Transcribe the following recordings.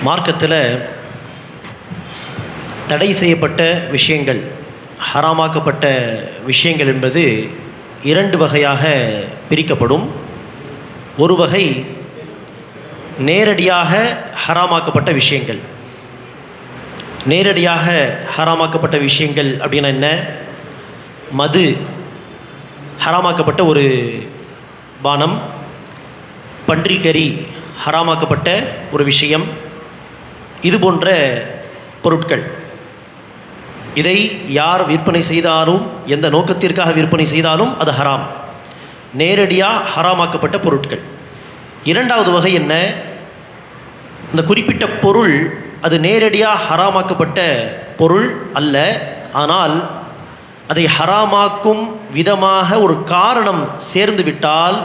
மார்க்கத்தில் தடை செய்யப்பட்ட விஷயங்கள், ஹராமாக்கப்பட்ட விஷயங்கள் என்பது இரண்டு வகையாக பிரிக்கப்படும். ஒரு வகை நேரடியாக ஹராமாக்கப்பட்ட விஷயங்கள். நேரடியாக ஹராமாக்கப்பட்ட விஷயங்கள் அப்படின்னா என்ன? மது ஹராமாக்கப்பட்ட ஒரு பானம், பன்றிக்கறி ஹராமாக்கப்பட்ட ஒரு விஷயம், இது போன்ற பொருட்கள். இதை யார் விற்பனை செய்தாலும், எந்த நோக்கத்திற்காக விற்பனை செய்தாலும் அது ஹராம், நேரடியாக ஹராமாக்கப்பட்ட பொருட்கள். இரண்டாவது வகை என்ன? இந்த குறிப்பிட்ட பொருள் அது நேரடியாக ஹராமாக்கப்பட்ட பொருள் அல்ல, ஆனால் அதை ஹராமாக்கும் விதமாக ஒரு காரணம் சேர்ந்து விட்டால்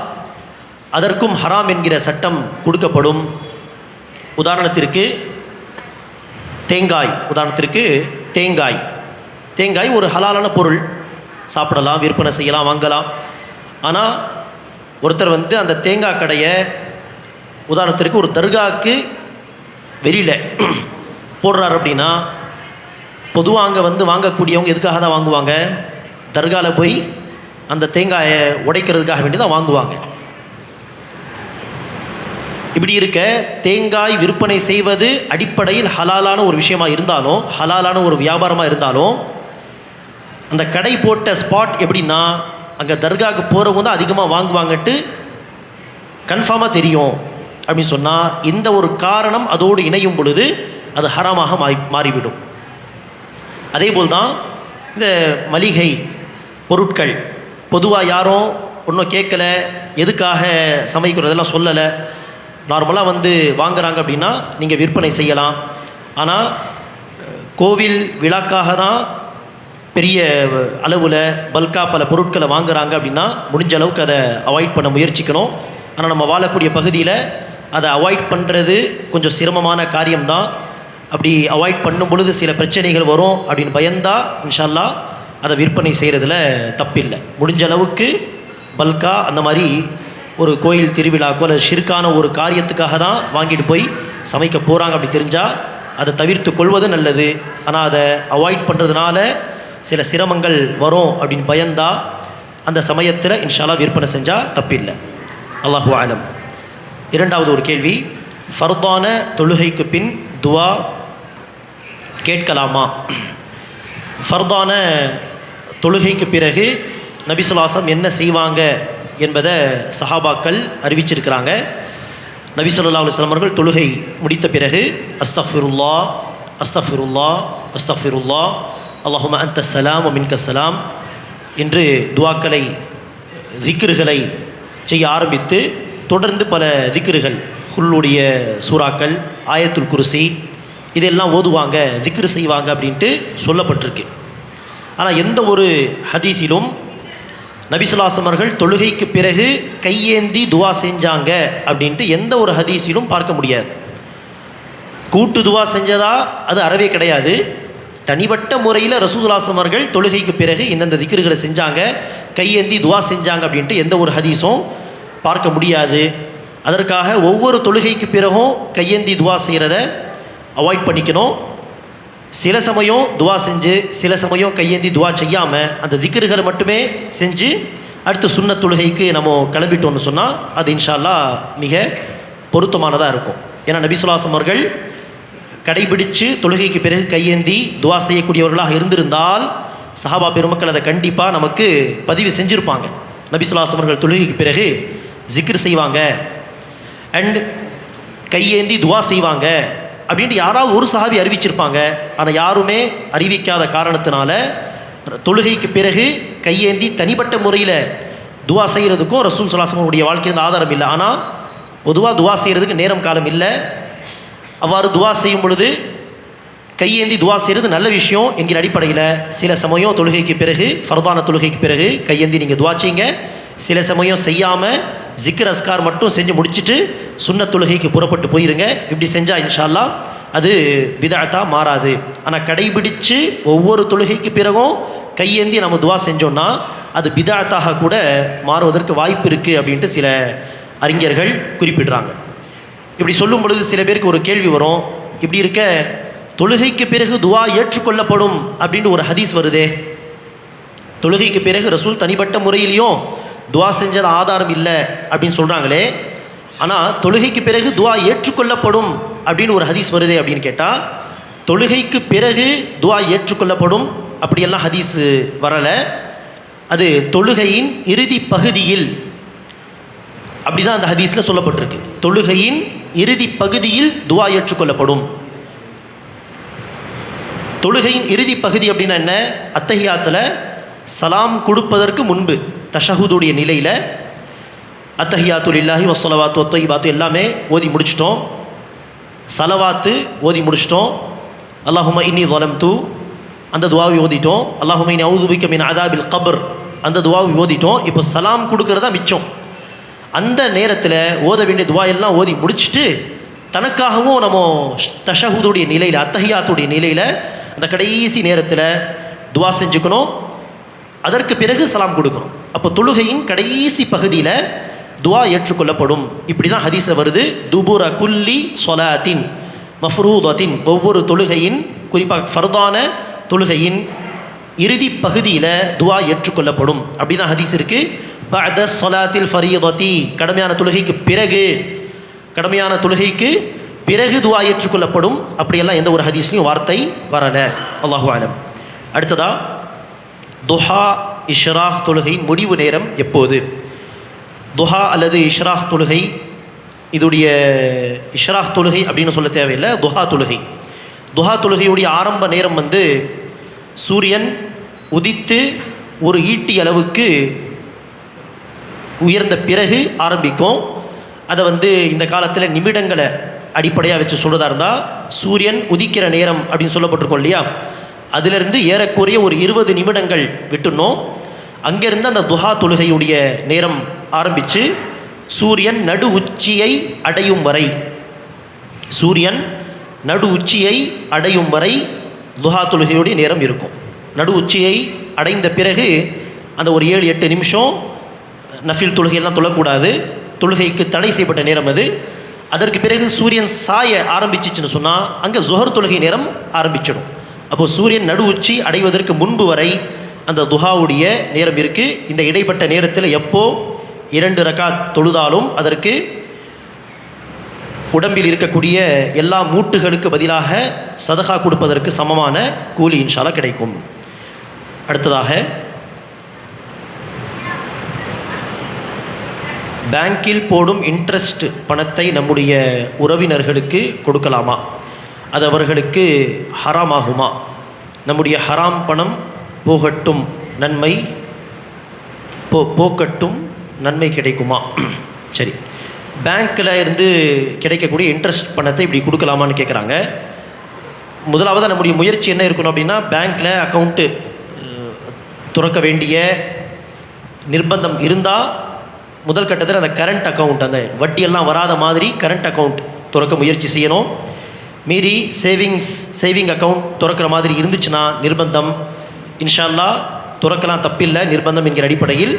அதற்கும் ஹராம் என்கிற சட்டம் கொடுக்கப்படும். உதாரணத்திற்கு தேங்காய் ஒரு ஹலாலான பொருள், சாப்பிடலாம், விற்பனை செய்யலாம், வாங்கலாம். ஆனால் ஒருத்தர் அந்த தேங்காய் கடையை உதாரணத்திற்கு ஒரு தர்காவுக்கு வெளியில் போடுறார் அப்படின்னா, பொதுவாக அங்கே வாங்கக்கூடியவங்க எதுக்காக தான் வாங்குவாங்க? தர்காவில் போய் அந்த தேங்காயை உடைக்கிறதுக்காக வேண்டி தான் வாங்குவாங்க. இப்படி இருக்க தேங்காய் விற்பனை செய்வது அடிப்படையில் ஹலாலான ஒரு விஷயமாக இருந்தாலும், ஹலாலான ஒரு வியாபாரமாக இருந்தாலும், அந்த கடை போட்ட ஸ்பாட் எப்படின்னா, அங்கே தர்காவுக்கு போகிறவங்க தான் அதிகமாக வாங்குவாங்கட்டு கன்ஃபார்மாக தெரியும் அப்படின்னு சொன்னால், இந்த ஒரு காரணம் அதோடு இணையும் பொழுது அது ஹராமாக மாறிவிடும். அதேபோல் தான் இந்த மளிகை பொருட்கள். பொதுவாக யாரும் ஒன்றும் கேட்கலை, எதுக்காக சமைக்கிறதெல்லாம் சொல்லலை, நார்மலாக வாங்குறாங்க அப்படின்னா நீங்கள் விற்பனை செய்யலாம். ஆனால் கோவில் விழாக்காக தான் பெரிய அளவில் பல்காக பல பொருட்களை வாங்குறாங்க அப்படின்னா முடிஞ்ச அளவுக்கு அதை அவாய்ட் பண்ண முயற்சிக்கணும். ஆனால் நம்ம வாழக்கூடிய பகுதியில் அதை அவாய்ட் பண்ணுறது கொஞ்சம் சிரமமான காரியம்தான். அப்படி அவாய்ட் பண்ணும் பொழுது சில பிரச்சனைகள் வரும் அப்படின்னு பயந்தா இன்ஷா அல்லாஹ் அதை விற்பனை செய்கிறதுல தப்பில்லை. முடிஞ்ச அளவுக்கு பல்கா அந்த மாதிரி ஒரு கோயில் திருவிழாக்கோ அல்லது ஷிர்கான ஒரு காரியத்துக்காக தான் வாங்கிட்டு போய் சமைக்க போகிறாங்க அப்படி தெரிஞ்சால் அதை தவிர்த்து கொள்வது நல்லது. ஆனால் அதை அவாய்ட் பண்ணுறதுனால சில சிரமங்கள் வரும் அப்படின்னு பயந்தா அந்த சமயத்தில் இன்ஷா அல்லாஹ் விற்பனை செஞ்சால் தப்பில்லை. அல்லாஹு ஆலம். இரண்டாவது ஒரு கேள்வி, ஃபர்தான தொழுகைக்கு பின் துவா கேட்கலாமா? ஃபர்தான தொழுகைக்கு பிறகு நபி ஸல்லல்லாஹு அலைஹி வஸல்லம் என்ன செய்வாங்க என்பதை சஹாபாக்கள் அறிவிச்சிருக்கிறாங்க. நபி ஸல்லல்லாஹு அலைஹி வஸல்லம் அவர்கள் தொழுகை முடித்த பிறகு அஸ்தக்ஃபிருல்லாஹ் அஸ்தக்ஃபிருல்லாஹ் அஸ்தக்ஃபிருல்லாஹ் அல்லாஹும்ம அன்தஸ் ஸலாம் வ மின்கஸ் ஸலாம் என்று துஆக்களை, திக்ருகளை செய்ய ஆரம்பித்து தொடர்ந்து பல திக்ருகள், குல்லுடைய சூறாக்கள், ஆயத்துல் குர்சி இதெல்லாம் ஓதுவாங்க, திக்ரு செய்வாங்க அப்படின்ட்டு சொல்லப்பட்டிருக்கு. ஆனால் எந்த ஒரு ஹதீஸிலும் நபி ஸல்லல்லாஹு அலைஹி வஸல்லம் அவர்கள் தொழுகைக்கு பிறகு கையேந்தி துவா செஞ்சாங்க அப்படின்ட்டு எந்த ஒரு ஹதீஸிலும் பார்க்க முடியாது. கூட்டு துவா செஞ்சதா அது அறவே கிடையாது. தனிப்பட்ட முறையில் ரசூலுல்லாஹி ஸல்லல்லாஹு அலைஹி வஸல்லம் அவர்கள் தொழுகைக்கு பிறகு இந்தந்த திக்ருகளை செஞ்சாங்க, கையேந்தி துவா செஞ்சாங்க அப்படின்ட்டு எந்த ஒரு ஹதீஸும் பார்க்க முடியாது. அதற்காக ஒவ்வொரு தொழுகைக்கு பிறகும் கையேந்தி துவா செய்கிறத அவாய்ட் பண்ணிக்கணும். சில சமயம் துவா செஞ்சு, சில சமயம் கையேந்தி துவா செய்யாமல் அந்த திக்ருகளை மட்டுமே செஞ்சு அடுத்து சுன்னத் தொழுகைக்கு நம்ம கிளம்பிட்டோம்னு சொன்னால் அது இன்ஷா அல்லாஹ் மிக பொருத்தமானதாக இருக்கும். ஏன்னா நபி ஸல்லல்லாஹு அலைஹி வஸல்லம் அவர்கள் கடைபிடித்து தொழுகைக்கு பிறகு கையேந்தி துவா செய்யக்கூடியவர்களாக இருந்திருந்தால் சஹாபா பெருமக்கள் அதை கண்டிப்பாக நமக்கு பதிவு செஞ்சுருப்பாங்க. நபி ஸல்லல்லாஹு அலைஹி வஸல்லம் அவர்கள் தொழுகைக்கு பிறகு ஜிக்ர் செய்வாங்க அண்ட் கையேந்தி துவா செய்வாங்க அப்படின்ட்டு யாராவது ஒரு சஹாபி அறிவிச்சிருப்பாங்க. ஆனால் யாருமே அறிவிக்காத காரணத்தினால தொழுகைக்கு பிறகு கையேந்தி தனிப்பட்ட முறையில் துவா செய்கிறதுக்கும் ரசூல் ஸல்லல்லாஹு அலைஹி வஸல்லம் உடைய வாழ்க்கையில் ஆதாரம் இல்லை. ஆனால் பொதுவாக துவா செய்கிறதுக்கு நேரம் காலம் இல்லை. அவ்வாறு துவா செய்யும் பொழுது கையேந்தி துவா செய்கிறது நல்ல விஷயம் என்கிற அடிப்படையில் சில சமயம் தொழுகைக்கு பிறகு, ஃபர்தான தொழுகைக்கு பிறகு கையேந்தி நீங்கள் துவா செய்யுங்க. சில சமயம் செய்யாமல் ஜிக்ர் அஸ்கார் மட்டும் செஞ்சு முடிச்சுட்டு சுன்னத் தொழுகைக்கு புறப்பட்டு போயிருங்க. இப்படி செஞ்சால் இன்ஷா அல்லாஹ் அது பிதஅத்தா மாறாது. ஆனால் கடைபிடித்து ஒவ்வொரு தொழுகைக்கு பிறகும் கையேந்தி நம்ம துவா செஞ்சோன்னா அது பிதஅத்தாக கூட மாறுவதற்கு வாய்ப்பு இருக்குது அப்படின்ட்டு சில அறிஞர்கள் குறிப்பிடுறாங்க. இப்படி சொல்லும் பொழுது சில பேருக்கு ஒரு கேள்வி வரும், இப்படி இருக்க தொழுகைக்கு பிறகு துவா ஏற்றுக்கொள்ளப்படும் அப்படின்னு ஒரு ஹதீஸ் வருதே. தொழுகைக்கு பிறகு ரசூல் தனிப்பட்ட முறையிலையும் துவா செஞ்சது ஆதாரம் இல்லை அப்படின்னு சொல்கிறாங்களே. ஆனால் தொழுகைக்கு பிறகு துவா ஏற்றுக்கொள்ளப்படும் அப்படின்னு ஒரு ஹதீஸ் வருதே அப்படின்னு கேட்டால், தொழுகைக்கு பிறகு துவா ஏற்றுக்கொள்ளப்படும் அப்படியெல்லாம் ஹதீஸ் வரலை. அது தொழுகையின் இறுதி பகுதியில் அப்படிதான் அந்த ஹதீஸில் சொல்லப்பட்டிருக்கு. தொழுகையின் இறுதி பகுதியில் துவா ஏற்றுக்கொள்ளப்படும். தொழுகையின் இறுதி பகுதி அப்படின்னா என்ன? அத்தஹியாத்தில் சலாம் கொடுப்பதற்கு முன்பு தஷஹுதுடைய நிலையில் அத்தஹியாத்து லில்லாஹி வஸ்ஸலவாத்து வத்தய்யிபாத்து எல்லாமே ஓதி முடிச்சிட்டோம். சலவாத்து ஓதி முடிச்சிட்டோம். அல்லாஹும்ம இன்னி ஸலம்து அந்த துவாவை ஓதிட்டோம். அல்லாஹும்ம இன்னி அஊது பிக்க மின் அஸாபில் கப்ர் அந்த துவாவை ஓதிட்டோம். இப்போ சலாம் கொடுக்கறதா மிச்சம். அந்த நேரத்தில் ஓத வேண்டிய துவா எல்லாம் ஓதி முடிச்சுட்டு தனக்காகவும் நம்ம தஷஹுதுடைய நிலையில் அத்தஹியாத்துடைய நிலையில் அந்த கடைசி நேரத்தில் துவா செஞ்சுக்கணும். அதற்கு பிறகு சலாம் கொடுக்கணும். அப்போ தொழுகையின் கடைசி பகுதியில் துவா ஏற்றுக்கொள்ளப்படும். இப்படி தான் ஹதீஸில் வருது. துபுர குல்லி சொலாத்தின் மஃப்ரூதத்தின், ஒவ்வொரு தொழுகையின், குறிப்பாக ஃபர்தான தொழுகையின் இறுதி பகுதியில் துவா ஏற்றுக்கொள்ளப்படும். அப்படி தான் ஹதீஸ் இருக்குது. பஅத ஸலாத்தில் ஃபரீதத்தி, கடமையான தொழுகைக்கு பிறகு, கடமையான தொழுகைக்கு பிறகு துவா ஏற்றுக்கொள்ளப்படும். அப்படியெல்லாம் எந்த ஒரு ஹதீஸ்லையும் வார்த்தை வரலை. அல்லாஹு அலம். அடுத்ததா துஹா இஷ்ராக் தொழுகையின் முடிவு நேரம் எப்போது? துஹா அல்லது இஷ்ராக் தொழுகை, இதுடைய இஷ்ராக் தொழுகை அப்படின்னு சொல்ல தேவையில்லை, துஹா தொழுகை. துஹா தொழுகையுடைய ஆரம்ப நேரம் சூரியன் உதித்து ஒரு ஈட்டி அளவுக்கு உயர்ந்த பிறகு ஆரம்பிக்கும். அதை இந்த காலத்தில் நிமிடங்களை அடிப்படையாக வச்சு சொல்கிறதா இருந்தால், சூரியன் உதிக்கிற நேரம் அப்படின்னு சொல்லப்பட்டிருக்கோம் இல்லையா, அதிலிருந்து ஏறக்குறைய ஒரு 20 நிமிடங்கள் விட்டுனோம். அங்கேருந்து அந்த துஹா தொழுகையுடைய நேரம் ஆரம்பித்து சூரியன் நடு உச்சியை அடையும் வரை, சூரியன் நடு உச்சியை அடையும் வரை துஹா தொழுகையுடைய நேரம் இருக்கும். நடு உச்சியை அடைந்த பிறகு அந்த ஒரு 7-8 நிமிஷம் நஃபில் தொழுகையெல்லாம் தொழக்கூடாது. தொழுகைக்கு தடை செய்யப்பட்ட நேரம் அது. அதற்கு பிறகு சூரியன் சாய ஆரம்பிச்சிச்சுன்னு சொன்னால் அங்கே ஜுஹர் தொழுகை நேரம் ஆரம்பிச்சிடும். அப்போது சூரியன் நடு உச்சி அடைவதற்கு முன்பு வரை அந்த துஹாவுடைய நேரம் இருக்குது. இந்த இடைப்பட்ட நேரத்தில் எப்போ 2 ரக்காத் தொழுதாலும் அதற்கு உடம்பில் இருக்கக்கூடிய எல்லா மூட்டுகளுக்கு பதிலாக சதகா கொடுப்பதற்கு சமமான கூலி இன்ஷா அல்லாஹ் கிடைக்கும். அடுத்ததாக பேங்கில் போடும் இன்ட்ரெஸ்ட் பணத்தை நம்முடைய உறவினர்களுக்கு கொடுக்கலாமா? அது அவர்களுக்கு ஹராமாகுமா? நம்முடைய ஹராம் பணம் போகட்டும் நன்மை போக்கட்டும் நன்மை கிடைக்குமா? சரி, பேங்க்கில் இருந்து கிடைக்கக்கூடிய இன்ட்ரெஸ்ட் பணத்தை இப்படி கொடுக்கலாமான்னு கேட்குறாங்க. முதலாவது நம்முடைய முயற்சி என்ன இருக்கணும் அப்படின்னா, பேங்க்கில் அக்கௌண்ட்டு துறக்க வேண்டிய நிர்பந்தம் இருந்தால் முதல் கட்டத்தில் அந்த கரண்ட் அக்கௌண்ட், அந்த வட்டியெல்லாம் வராத மாதிரி கரண்ட் அக்கௌண்ட் துறக்க முயற்சி செய்யணும். மீறி சேவிங் அக்கௌண்ட் துறக்கிற மாதிரி இருந்துச்சுன்னா நிர்பந்தம், இன்ஷா அல்லாஹ் துறக்கலாம், தப்பில்லை, நிர்பந்தம் என்கிற அடிப்படையில்.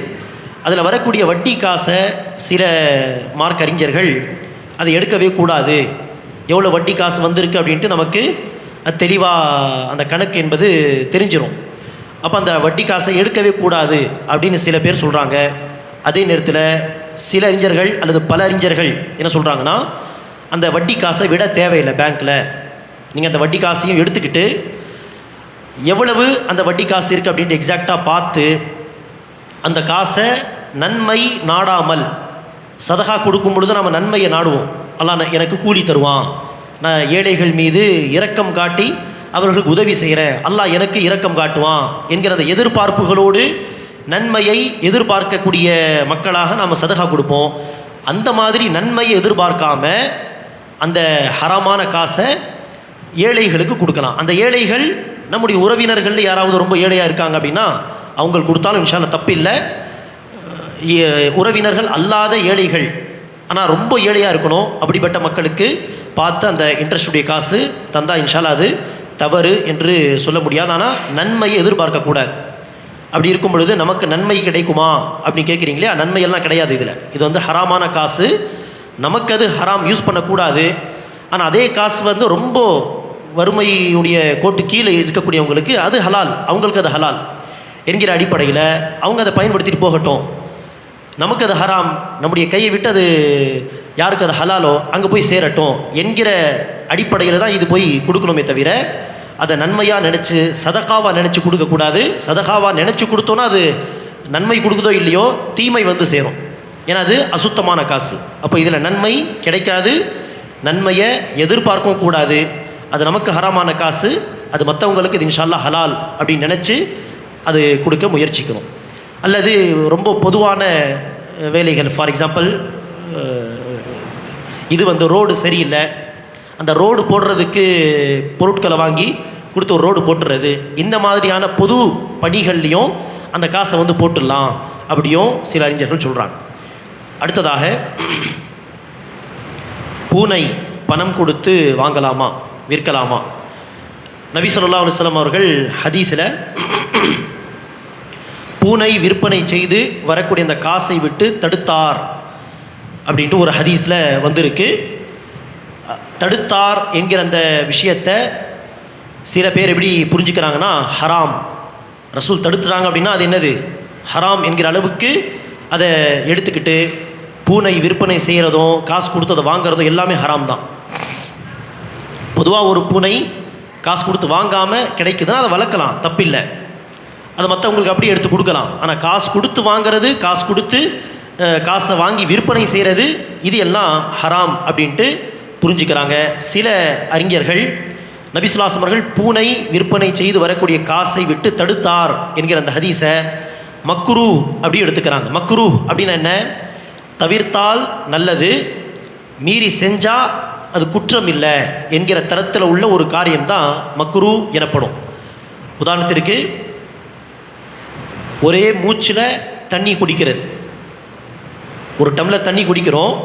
அதில் வரக்கூடிய வட்டி காசை சில மார்க் அறிஞர்கள் அதை எடுக்கவே கூடாது, எவ்வளோ வட்டி காசு வந்திருக்கு அப்படின்ட்டு நமக்கு அது தெளிவாக அந்த கணக்கு என்பது தெரிஞ்சிடும். அப்போ அந்த வட்டி காசை எடுக்கவே கூடாது அப்படின்னு சில பேர் சொல்கிறாங்க. அதே நேரத்தில் சில அறிஞர்கள் அல்லது பல அறிஞர்கள் என்ன சொல்கிறாங்கன்னா, அந்த வட்டி காசை விட தேவையில்லை பேங்க்கில். நீங்கள் அந்த வட்டி காசையும் எடுத்துக்கிட்டு எவ்வளவு அந்த வட்டி காசு இருக்குது அப்படின்ட்டு எக்ஸாக்டாக பார்த்து அந்த காசை நன்மை நாடாமல், சதகா கொடுக்கும் பொழுது நம்ம நன்மையை நாடுவோம். அல்லாஹ் எனக்கு கூலி தருவான், நான் ஏழைகள் மீது இரக்கம் காட்டி அவர்களுக்கு உதவி செய்கிறேன், அல்லாஹ் எனக்கு இரக்கம் காட்டுவான் என்கிற அந்த எதிர்பார்ப்புகளோடு நன்மையை எதிர்பார்க்கக்கூடிய மக்களாக நாம் சதகா கொடுப்போம். அந்த மாதிரி நன்மையை எதிர்பார்க்காம அந்த ஹராமான காசை ஏழைகளுக்கு கொடுக்கலாம். அந்த ஏழைகள் நம்முடைய உறவினர்கள் யாராவது ரொம்ப ஏழையாக இருக்காங்க அப்படின்னா அவங்களுக்கு கொடுத்தாலும் இன்ஷா அல்லாஹ் தப்பில்லை. உறவினர்கள் அல்லாத ஏழைகள், ஆனால் ரொம்ப ஏழையாக இருக்கணும், அப்படிப்பட்ட மக்களுக்கு பார்த்து அந்த இன்ட்ரெஸ்டுடைய காசு தந்தால் இன்ஷா அல்லாஹ் அது தவறு என்று சொல்ல முடியாது. ஆனால் நன்மையை எதிர்பார்க்கக்கூடாது. அப்படி இருக்கும் பொழுது நமக்கு நன்மை கிடைக்குமா அப்படின்னு கேட்குறீங்களே, நன்மையெல்லாம் கிடையாது. இது ஹராமான காசு, நமக்கு அது ஹராம், யூஸ் பண்ணக்கூடாது. ஆனால் அதே காசு வந்து ரொம்ப வறுமையுடைய கோட்டு கீழே இருக்கக்கூடியவங்களுக்கு அது ஹலால், அவங்களுக்கு அது ஹலால் என்கிற அடிப்படையில் அவங்க அதை பயன்படுத்திட்டு போகட்டும். நமக்கு அது ஹராம், நம்முடைய கையை விட்டு அது யாருக்கு அது ஹலாலோ அங்கே போய் சேரட்டும் என்கிற அடிப்படையில் தான் இது போய் கொடுக்கணுமே தவிர அதை நன்மையாக நினச்சி சதகாவாக நினச்சி கொடுக்கக்கூடாது. சதகாவாக நினச்சி கொடுத்தோன்னா அது நன்மை கொடுக்குதோ இல்லையோ தீமை வந்து சேரும். ஏன்னா அது அசுத்தமான காசு. அப்போ இதில் நன்மை கிடைக்காது, நன்மையை எதிர்பார்க்கவும் கூடாது. அது நமக்கு ஹராமான காசு, அது மற்றவங்களுக்கு இது இன்ஷா அல்லாஹ் ஹலால் அப்படின்னு நினச்சி அது கொடுக்க முயற்சிக்கணும். அல்லது ரொம்ப பொதுவான வேலைகள், ஃபார் எக்ஸாம்பிள் இது வந்து ரோடு சரியில்லை, அந்த ரோடு போடுறதுக்கு பொருட்களை வாங்கி கொடுத்து ஒரு ரோடு போட்டுறது, இந்த மாதிரியான பொது பணிகள்லையும் அந்த காசை வந்து போட்டுடலாம் அப்படியும் சில அறிஞர்கள் சொல்கிறாங்க. அடுத்ததாக பூனை பணம் கொடுத்து வாங்கலாமா, விற்கலாமா? நபி ஸல்லல்லாஹு அலைஹி வஸல்லம் அவர்கள் ஹதீஸில் பூனை விற்பனை செய்து வரக்கூடிய அந்த காசை விட்டு தடுத்தார் அப்படின்ட்டு ஒரு ஹதீஸில் வந்திருக்கு. தடுத்தார் என்கிற அந்த விஷயத்தை சில பேர் எப்படி புரிஞ்சுக்கிறாங்கன்னா ஹராம். ரசூல் தடுத்துறாங்க அப்படின்னா அது என்னது, ஹராம் என்கிற அளவுக்கு அதை எடுத்துக்கிட்டு பூனை விற்பனை செய்கிறதும் காசு கொடுத்து அதை வாங்கிறதும் எல்லாமே ஹராம் தான். பொதுவாக ஒரு பூனை காசு கொடுத்து வாங்காமல் கிடைக்குதுன்னா அதை வளர்க்கலாம், தப்பில்லை. அதை மற்றவங்களுக்கு அப்படியே எடுத்து கொடுக்கலாம். ஆனால் காசு கொடுத்து வாங்கிறது, காசு கொடுத்து காசை வாங்கி விற்பனை செய்கிறது, இது எல்லாம் ஹராம் அப்படின்ட்டு புரிஞ்சுக்கிறாங்க. சில அறிஞர்கள் நபி ஸல்லல்லாஹு அலைஹி வஸல்லம் அவர்கள் பூனை விற்பனை செய்து வரக்கூடிய காசை விட்டு தடுத்தார் என்கிற அந்த ஹதீஸை மக்ரூ அப்படி எடுத்துக்கிறாங்க. மக்ரூ அப்படின்னா என்ன, தவிர்த்தால் நல்லது, மீறி செஞ்சால் அது குற்றம் இல்லை என்கிற தரத்தில் உள்ள ஒரு காரியம்தான் மக்ரூ எனப்படும். உதாரணத்திற்கு ஒரே மூச்சில் தண்ணி குடிக்கிறது, ஒரு டம்ளர் தண்ணி குடிக்கிறோம்,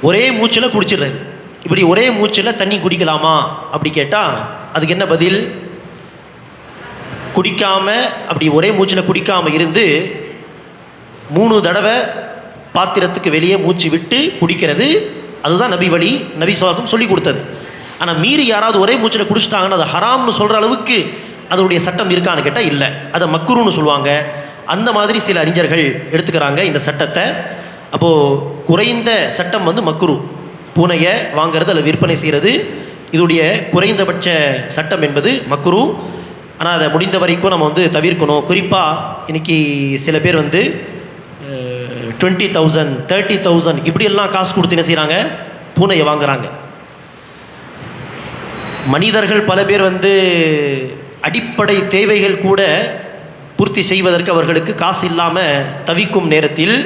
ஒரே மூச்சில் குடிச்சிடுறது. இப்படி ஒரே மூச்சில் தண்ணி குடிக்கலாமா அப்படி கேட்டால் அதுக்கு என்ன பதில்? குடிக்காமல், அப்படி ஒரே மூச்சில் குடிக்காமல் இருந்து 3 தடவை பாத்திரத்துக்கு வெளியே மூச்சு விட்டு குடிக்கிறது, அதுதான் நபி வழி, நபி சுவாசம் சொல்லி கொடுத்தது. ஆனால் மீறி யாராவது ஒரே மூச்சில் குடிச்சிட்டாங்கன்னா அது ஹராம்னு சொல்கிற அளவுக்கு அதனுடைய சட்டம் இருக்கான்னு கேட்டால் இல்லை, அதை மக்ரூன்னு சொல்லுவாங்க. அந்த மாதிரி சில அறிஞர்கள் எடுத்துக்கிறாங்க இந்த சட்டத்தை. அப்போது குறைந்த சட்டம் வந்து மக்ரூ, பூனையை வாங்கிறது அல்லது விற்பனை செய்கிறது, இதோடைய குறைந்தபட்ச சட்டம் என்பது மக்ரூ. ஆனால் அதை முடிந்த வரைக்கும் நம்ம வந்து தவிர்க்கணும். குறிப்பாக இன்றைக்கி சில பேர் வந்து 20,000 30,000 இப்படியெல்லாம் காசு கொடுத்து என்ன செய்கிறாங்க, பூனையை வாங்குகிறாங்க. மனிதர்கள் பல பேர் வந்து அடிப்படை தேவைகள் கூட பூர்த்தி செய்வதற்கு அவர்களுக்கு காசு இல்லாமல் தவிக்கும் நேரத்தில்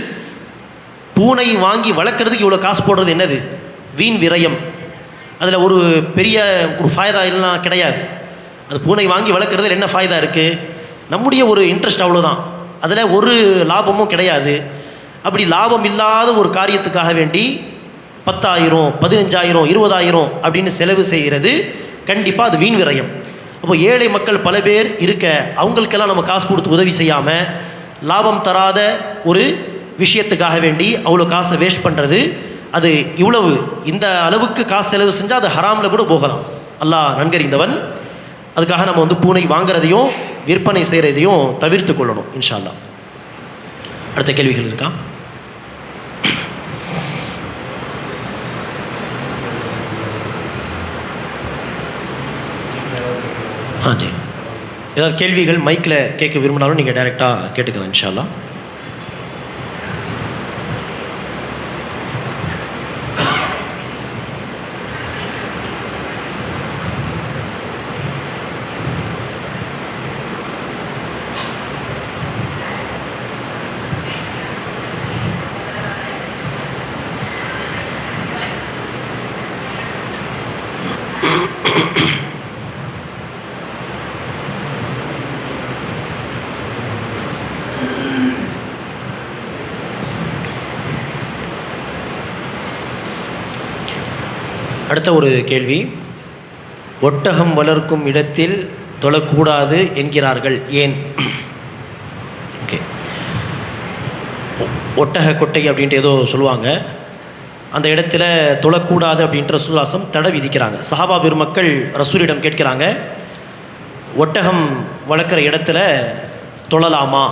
பூனை வாங்கி வளர்க்குறதுக்கு இவ்வளோ காசு போடுறது என்னது, வீண் விரயம். அதில் ஒரு பெரிய ஒரு ஃபாய்தா எல்லாம் கிடையாது. அது பூனை வாங்கி வளர்க்குறதுல என்ன ஃபாய்தா இருக்குது? நம்முடைய ஒரு இன்ட்ரெஸ்ட் அவ்வளோதான், அதில் ஒரு லாபமும் கிடையாது. அப்படி லாபம் இல்லாத ஒரு காரியத்துக்காக வேண்டி 10,000 15,000 20,000 அப்படின்னு செலவு செய்கிறது கண்டிப்பாக அது வீண் விரயம். அப்போ ஏழை மக்கள் பல பேர் இருக்க, அவங்களுக்கெல்லாம் நம்ம காசு கொடுத்து உதவி செய்யாமல் லாபம் தராத ஒரு விஷயத்துக்காக வேண்டி அவ்வளோ காசை வேஸ்ட் பண்ணுறது, அது இவ்வளவு இந்த அளவுக்கு காசு செலவு செஞ்சால் அது ஹராமில் கூட போகலாம், அல்லாஹ் நன்கறிந்தவன். அதுக்காக நம்ம வந்து பூனை வாங்குறதையும் விற்பனை செய்கிறதையும் தவிர்த்து கொள்ளணும் இன்ஷா அல்லாஹ். அடுத்த கேள்விகள் இருக்கா? ஜி, ஏதாவது கேள்விகள் மைக்கில் கேட்க விரும்பினாலும் நீங்கள் டைரெக்டாக கேட்டுக்கலாம் இன்ஷா அல்லாஹ். அடுத்த ஒரு கேள்வி, ஒட்டகம் வளர்க்கும் இடத்தில் தொழக்கூடாது என்கிறார்கள், ஏன்? ஓகே, ஒட்டக கொட்டை அப்படின்ட்டு ஏதோ சொல்லுவாங்க. அந்த இடத்துல தொழக்கூடாது அப்படின்ற ரசூலுல்லாஹ் தடை விதிக்கிறாங்க. சஹாபா பெருமக்கள் ரசூலிடம் கேட்கிறாங்க, ஒட்டகம் வளர்க்குற இடத்துல தொழலாமா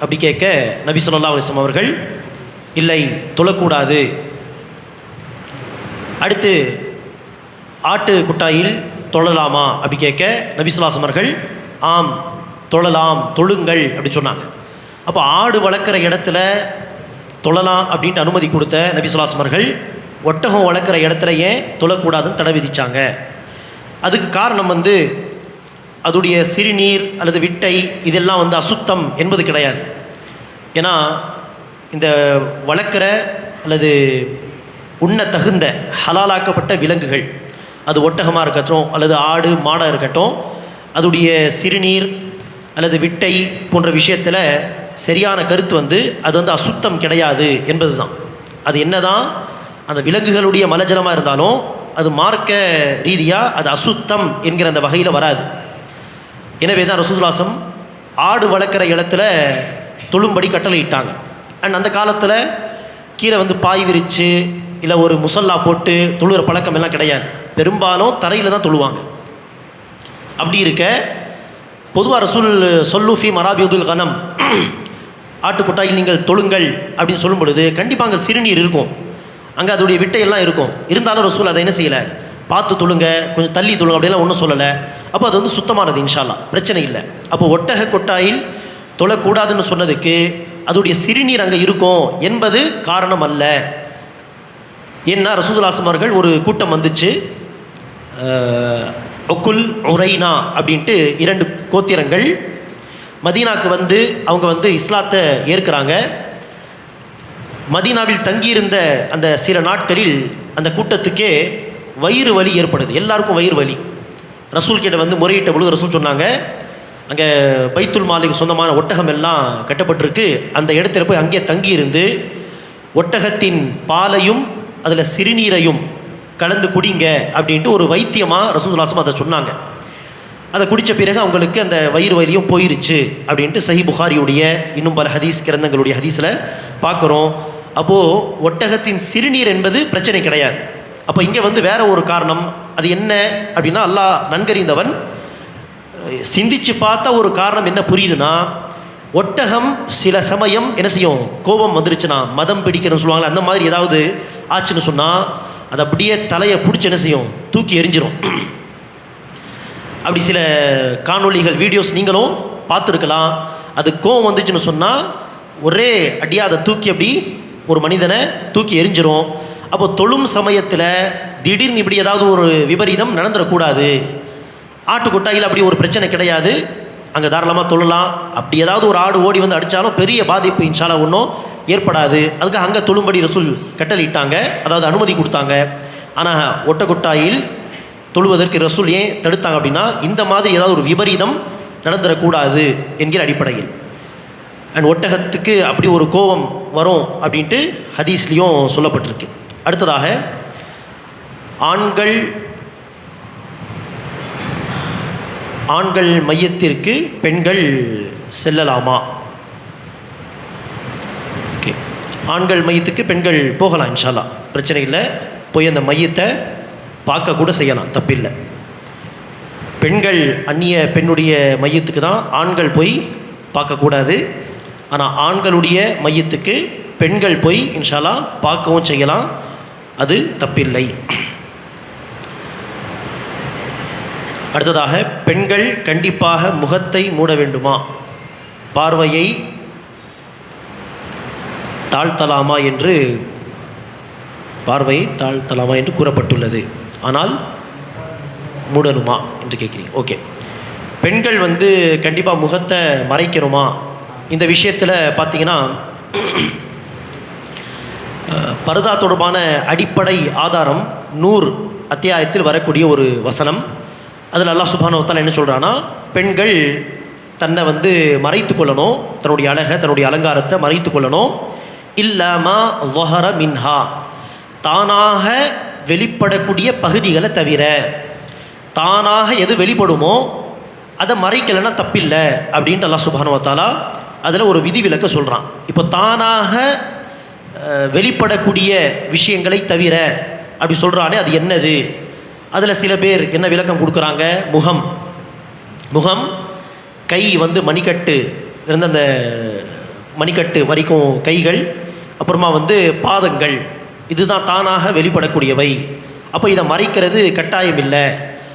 அப்படி கேட்க நபி ஸல்லல்லாஹு அலைஹி வஸல்லம் அவர்கள் இல்லை, தொழக்கூடாது. அடுத்து ஆட்டு குட்டாயில் தொழலாமா அப்படி கேட்க நபி ஸல்லல்லாஹு அலைஹி வஸல்லம் அவர்கள் ஆம், தொழலாம், தொழுங்கள் அப்படி சொன்னாங்க. அப்போ ஆடு வளர்க்குற இடத்துல தொழலாம் அப்படின்ட்டு அனுமதி கொடுத்த நபி ஸல்லல்லாஹு அலைஹி வஸல்லம் அவர்கள் ஒட்டகம் வளர்க்குற இடத்துல ஏன் தொழக்கூடாதுன்னு தடை விதிச்சாங்க? அதுக்கு காரணம் அதோடைய சிறுநீர் அல்லது விட்டை இதெல்லாம் அசுத்தம் என்பது கிடையாது. ஏன்னா இந்த வளர்க்குற அல்லது உண்ண தகுந்த ஹலாலாக்கப்பட்ட விலங்குகள், அது ஒட்டகமாக இருக்கட்டும் அல்லது ஆடு மாடாக இருக்கட்டும், அதோடைய சிறுநீர் அல்லது விட்டை போன்ற விஷயத்தில் சரியான கருத்து அது அசுத்தம் கிடையாது என்பது தான். அது என்ன தான் அந்த விலங்குகளுடைய மலஜலமாக இருந்தாலும் அது மார்க்க ரீதியாக அது அசுத்தம் என்கிற அந்த வகையில் வராது. எனவே தான் ரசூலுல்லாஹ் ஆடு வளர்க்குற இடத்துல தொழும்படி கட்டளையிட்டாங்க. அண்ட் அந்த காலத்தில் கீழே பாய் விரித்து இல்லை ஒரு முசல்லா போட்டு தொழுகிற பழக்கம் எல்லாம் கிடையாது. பெரும்பாலும் தரையில் தான் தொழுவாங்க. அப்படி இருக்க பொதுவாக ரசூல் சொல்லூஃபி மராபியுதுல் கனம், ஆட்டுக்குட்டாயில் நீங்கள் தொழுங்கள் அப்படின்னு சொல்லும் பொழுது கண்டிப்பாக அங்கே சிறுநீர் இருக்கும், அங்கே அதோடைய விட்டையெல்லாம் இருக்கும். இருந்தாலும் ரசூல் அதை என்ன செய்யலை, பார்த்து தொழுங்க, கொஞ்சம் தள்ளி தொழுங்க அப்படிலாம் ஒன்றும் சொல்லலை. அப்போ அது சுத்தமானது, இன்ஷா அல்லாஹ் பிரச்சனை இல்லை. அப்போ ஒட்டக கொட்டாயில் தொழக்கூடாதுன்னு சொன்னதுக்கு அதோடைய சிறுநீர் அங்கே இருக்கும் என்பது காரணம் அல்ல. ஏன்னா ரசூலுல்லாஹ் அவர்கள் ஒரு கூட்டம் வந்துச்சு, ஒக்குல் உரைனா அப்படின்ட்டு 2 கோத்திரங்கள் மதீனாவுக்கு அவங்க இஸ்லாத்தை ஏற்கிறாங்க. மதீனாவில் தங்கியிருந்த அந்த சில நாட்களில் அந்த கூட்டத்துக்கே வயிறு வலி ஏற்படுது. எல்லாருக்கும் வயிறு வலி. ரசூல் கிட்ட முறையிட்ட பொழுது ரசூல் சொன்னாங்க, அங்கே பைத்துல் மாலுக்கு சொந்தமான ஒட்டகம் எல்லாம் கட்டப்பட்டிருக்கு, அந்த இடத்துல போய் அங்கே தங்கியிருந்து ஒட்டகத்தின் பாலையும் அதில் சிறுநீரையும் கலந்து குடிங்க அப்படின்ட்டு ஒரு வைத்தியமாக ரசூலுல்லாஹ் அதை சொன்னாங்க. அதை குடித்த பிறகு அவங்களுக்கு அந்த வயிறு வலியும் போயிருச்சு அப்படின்ட்டு சஹீஹ் புகாரியுடைய இன்னும் பல ஹதீஸ் கிரந்தங்களுடைய ஹதீஸில் பார்க்குறோம். அப்போது ஒட்டகத்தின் சிறுநீர் என்பது பிரச்சனை கிடையாது. அப்போ இங்கே வேற ஒரு காரணம், அது என்ன அப்படின்னா அல்லாஹ் நன்கறிந்தவன். சிந்திச்சு பார்த்தா ஒரு காரணம் என்ன புரியுதுன்னா, ஒட்டகம் சில சமயம் என்ன செய்யும், கோபம் வந்துருச்சுன்னா மதம் பிடிக்கிறன்னு சொல்லுவாங்களே, அந்த மாதிரி ஏதாவது ஆச்சுன்னு சொன்னால் அது அப்படியே தலையை பிடிச்சி என்ன செய்யும், தூக்கி எரிஞ்சிடும். அப்படி சில காணொளிகள் வீடியோஸ் நீங்களும் பார்த்துருக்கலாம். அது கோபம் வந்துச்சுன்னு சொன்னால் ஒரே அடியாக அதை தூக்கி அப்படி ஒரு மனிதனை தூக்கி எரிஞ்சிரும். அப்போ தொழும் சமயத்தில் திடீர்னு இப்படி ஏதாவது ஒரு விபரீதம் நடந்துடக்கூடாது. ஆட்டுக்குட்டாயில் அப்படி ஒரு பிரச்சனை கிடையாது, அங்கே தாராளமாக தொழலாம். அப்படி ஏதாவது ஒரு ஆடு ஓடி அடித்தாலும் பெரிய பாதிப்பு இன்ஷா அல்லாஹ் ஒன்றும் ஏற்படாது. அதுக்கு அங்கே தொழும்படி ரசூல் கட்டளையிட்டாங்க, அதாவது அனுமதி கொடுத்தாங்க. ஆனால் ஒட்டக்குட்டாயில் தொழுவதற்கு ரசூல் ஏன் தடுத்தாங்க அப்படின்னா, இந்த மாதிரி ஏதாவது ஒரு விபரீதம் நடந்துடக்கூடாது என்கிற அடிப்படையில். அண்ட் ஒட்டகத்துக்கு அப்படி ஒரு கோபம் வரும் அப்படின்ட்டு ஹதீஸ்லேயும் சொல்லப்பட்டிருக்கு. அடுத்ததாக ஆண்கள் மையத்திற்கு பெண்கள் செல்லலாமா? ஓகே, ஆண்கள் மையத்துக்கு பெண்கள் போகலாம், இன்ஷா அல்லாஹ் பிரச்சனை இல்லை. போய் அந்த மையத்தை பார்க்க கூட செய்யலாம், தப்பில்லை. பெண்கள் அந்நிய பெண்ணுடைய மையத்துக்கு தான் ஆண்கள் போய் பார்க்கக்கூடாது. ஆனால் ஆண்களுடைய மையத்துக்கு பெண்கள் போய் இன்ஷா அல்லாஹ் பார்க்கவும் செய்யலாம், அது தப்பில்லை. அடுத்ததாக பெண்கள் கண்டிப்பாக முகத்தை மூட வேண்டுமா, பார்வையை தாழ்த்தலாமா என்று கூறப்பட்டுள்ளது. ஆனால் மூடணுமா என்று கேட்குறீங்க. ஓகே, பெண்கள் கண்டிப்பாக முகத்தை மறைக்கணுமா? இந்த விஷயத்தில் பார்த்தீங்கன்னா பர்தா தொடர்பான அடிப்படை ஆதாரம் நூர் அத்தியாயத்தில் வரக்கூடிய ஒரு வசனம். அதில் அல்லாஹ் சுப்ஹானஹு வ தஆலா என்ன சொல்கிறான்னா, பெண்கள் தன்னை மறைத்து கொள்ளணும், தன்னுடைய அழகை தன்னுடைய அலங்காரத்தை மறைத்து கொள்ளணும். இல்லாமா ظஹர மின்ஹா, தானாக வெளிப்படக்கூடிய பகுதிகளை தவிர. தானாக எது வெளிப்படுமோ அதை மறைக்கலைன்னா தப்பில்லை அப்படின்ட்டு அல்லாஹ் சுப்ஹானஹு வ தஆலா அதில் ஒரு விதிவிலக்க சொல்கிறான். இப்போ தானாக வெளிப்படக்கூடிய விஷயங்களை தவிர அப்படி சொல்கிறானே அது என்னது? அதில் சில பேர் என்ன விளக்கம் கொடுக்குறாங்க? முகம், கை வந்து மணிக்கட்டு இருந்த அந்த மணிக்கட்டு வரைக்கும் கைகள், அப்புறமா வந்து பாதங்கள், இதுதான் தானாக வெளிப்படக்கூடியவை. அப்போ இதை மறைக்கிறது கட்டாயம் இல்லை,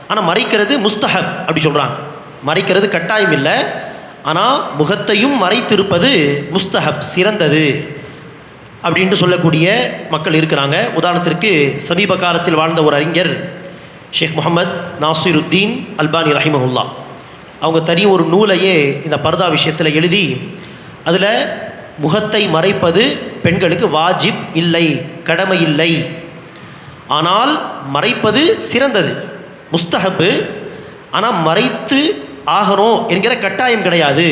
ஆனால் மறைக்கிறது முஸ்தஹப் அப்படி சொல்கிறாங்க. மறைக்கிறது கட்டாயம் இல்லை, ஆனால் முகத்தையும் மறைத்திருப்பது முஸ்தஹப், சிறந்தது அப்படின்ட்டு சொல்லக்கூடிய மக்கள் இருக்கிறாங்க. உதாரணத்திற்கு சமீப காலத்தில் வாழ்ந்த ஒரு அறிஞர் ஷேக் முகமது நாசிருத்தீன் அல்பானி ரஹிமஹுல்லா, அவங்க தனி ஒரு நூலையே இந்த பர்தா விஷயத்தில் எழுதி அதில் முகத்தை மறைப்பது பெண்களுக்கு வாஜிப் இல்லை, கடமை இல்லை, ஆனால் மறைப்பது சிறந்தது, முஸ்தஹப்பு, ஆனால் மறைத்து ஆகணும் என்கிற கட்டாயம் கிடையாது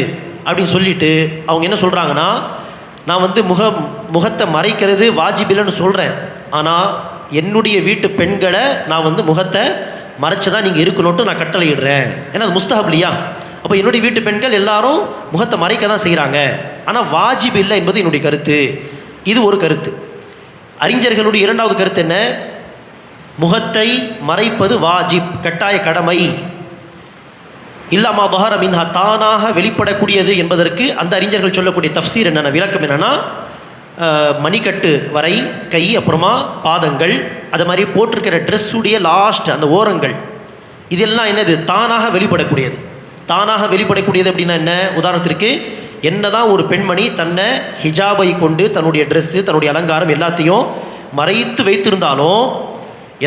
அப்படின்னு சொல்லிட்டு அவங்க என்ன சொல்கிறாங்கன்னா, நான் வந்து முகத்தை மறைக்கிறது வாஜிப் இல்லைன்னு சொல்கிறேன், ஆனால் என்னுடைய வீட்டு பெண்களை நான் வந்து முகத்தை மறைச்சு தான் நீங்கள் இருக்கணும்ட்டு நான் கட்டளையிடுறேன். ஏன்னா அது முஸ்தஹப் இல்லையா? அப்போ என்னுடைய வீட்டு பெண்கள் எல்லாரும் முகத்தை மறைக்க தான் செய்கிறாங்க, ஆனால் வாஜிப் இல்லை என்பது என்னுடைய கருத்து. இது ஒரு கருத்து. அறிஞர்களுடைய இரண்டாவது கருத்து என்ன? முகத்தை மறைப்பது வாஜிப், கட்டாய கடமை. இல்லாமா பஹர மின்ஹா, தானாக வெளிப்படக்கூடியது என்பதற்கு அந்த அறிஞர்கள் சொல்லக்கூடிய தஃப்சீர் என்னென்ன, விளக்கம் என்னென்னா, மணிக்கட்டு வரை கை, அப்புறமா பாதங்கள், அது மாதிரி போட்டிருக்கிற ட்ரெஸ்ஸுடைய லாஸ்ட் அந்த ஓரங்கள், இதெல்லாம் என்னது? தானாக வெளிப்படக்கூடியது. தானாக வெளிப்படக்கூடியது அப்படின்னா என்ன? உதாரணத்திற்கு என்னதான் ஒரு பெண்மணி தன்னை ஹிஜாபை கொண்டு தன்னுடைய ட்ரெஸ்ஸு, தன்னுடைய அலங்காரம் எல்லாத்தையும் மறைத்து வைத்திருந்தாலும்,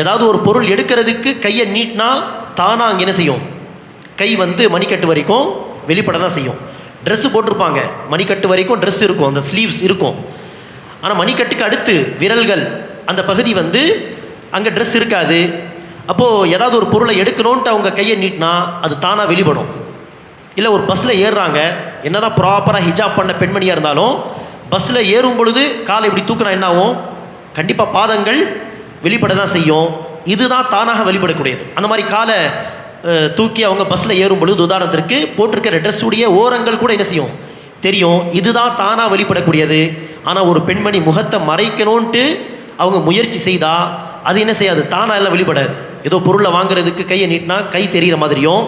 ஏதாவது ஒரு பொருள் எடுக்கிறதுக்கு கையை நீட்டினா தானாக அங்கே என்ன செய்யும்? கை வந்து மணிக்கட்டு வரைக்கும் வெளிப்பட தான் செய்யும். ட்ரெஸ்ஸு போட்டிருப்பாங்க, மணிக்கட்டு வரைக்கும் ட்ரெஸ் இருக்கும், அந்த ஸ்லீவ்ஸ் இருக்கும், ஆனால் மணிக்கட்டுக்கு அடுத்து விரல்கள் அந்த பகுதி வந்து அங்கே ட்ரெஸ் இருக்காது. அப்போது ஏதாவது ஒரு பொருளை எடுக்கணுன்ட்டு அவங்க கையை நீட்டினா அது தானாக வெளிப்படும். இல்லை ஒரு பஸ்ஸில் ஏறுறாங்க, என்ன தான் ப்ராப்பராக ஹிஜாப் பண்ண பெண்மணியாக இருந்தாலும் பஸ்ஸில் ஏறும் பொழுது காலை இப்படி தூக்கினா என்ன ஆகும்? கண்டிப்பாக பாதங்கள் வெளிப்பட தான் செய்யும். இதுதான் தானாக வெளிப்படக்கூடியது. அந்த மாதிரி காலை தூக்கி அவங்க பஸ்ஸில் ஏறும் பொழுது உதாரணத்திற்கு போட்டிருக்கிற ட்ரெஸ்ஸுடைய ஓரங்கள் கூட என்ன செய்யும்? தெரியும். இதுதான் தானாக வெளிப்படக்கூடியது. ஆனால் ஒரு பெண்மணி முகத்தை மறைக்கணும்ன்ட்டு அவங்க முயற்சி செய்தால் அது என்ன செய்யாது? தானாக எல்லாம் வெளிப்படாது. ஏதோ பொருளை வாங்குறதுக்கு கையை நீட்டினா கை தெரிகிற மாதிரியும்,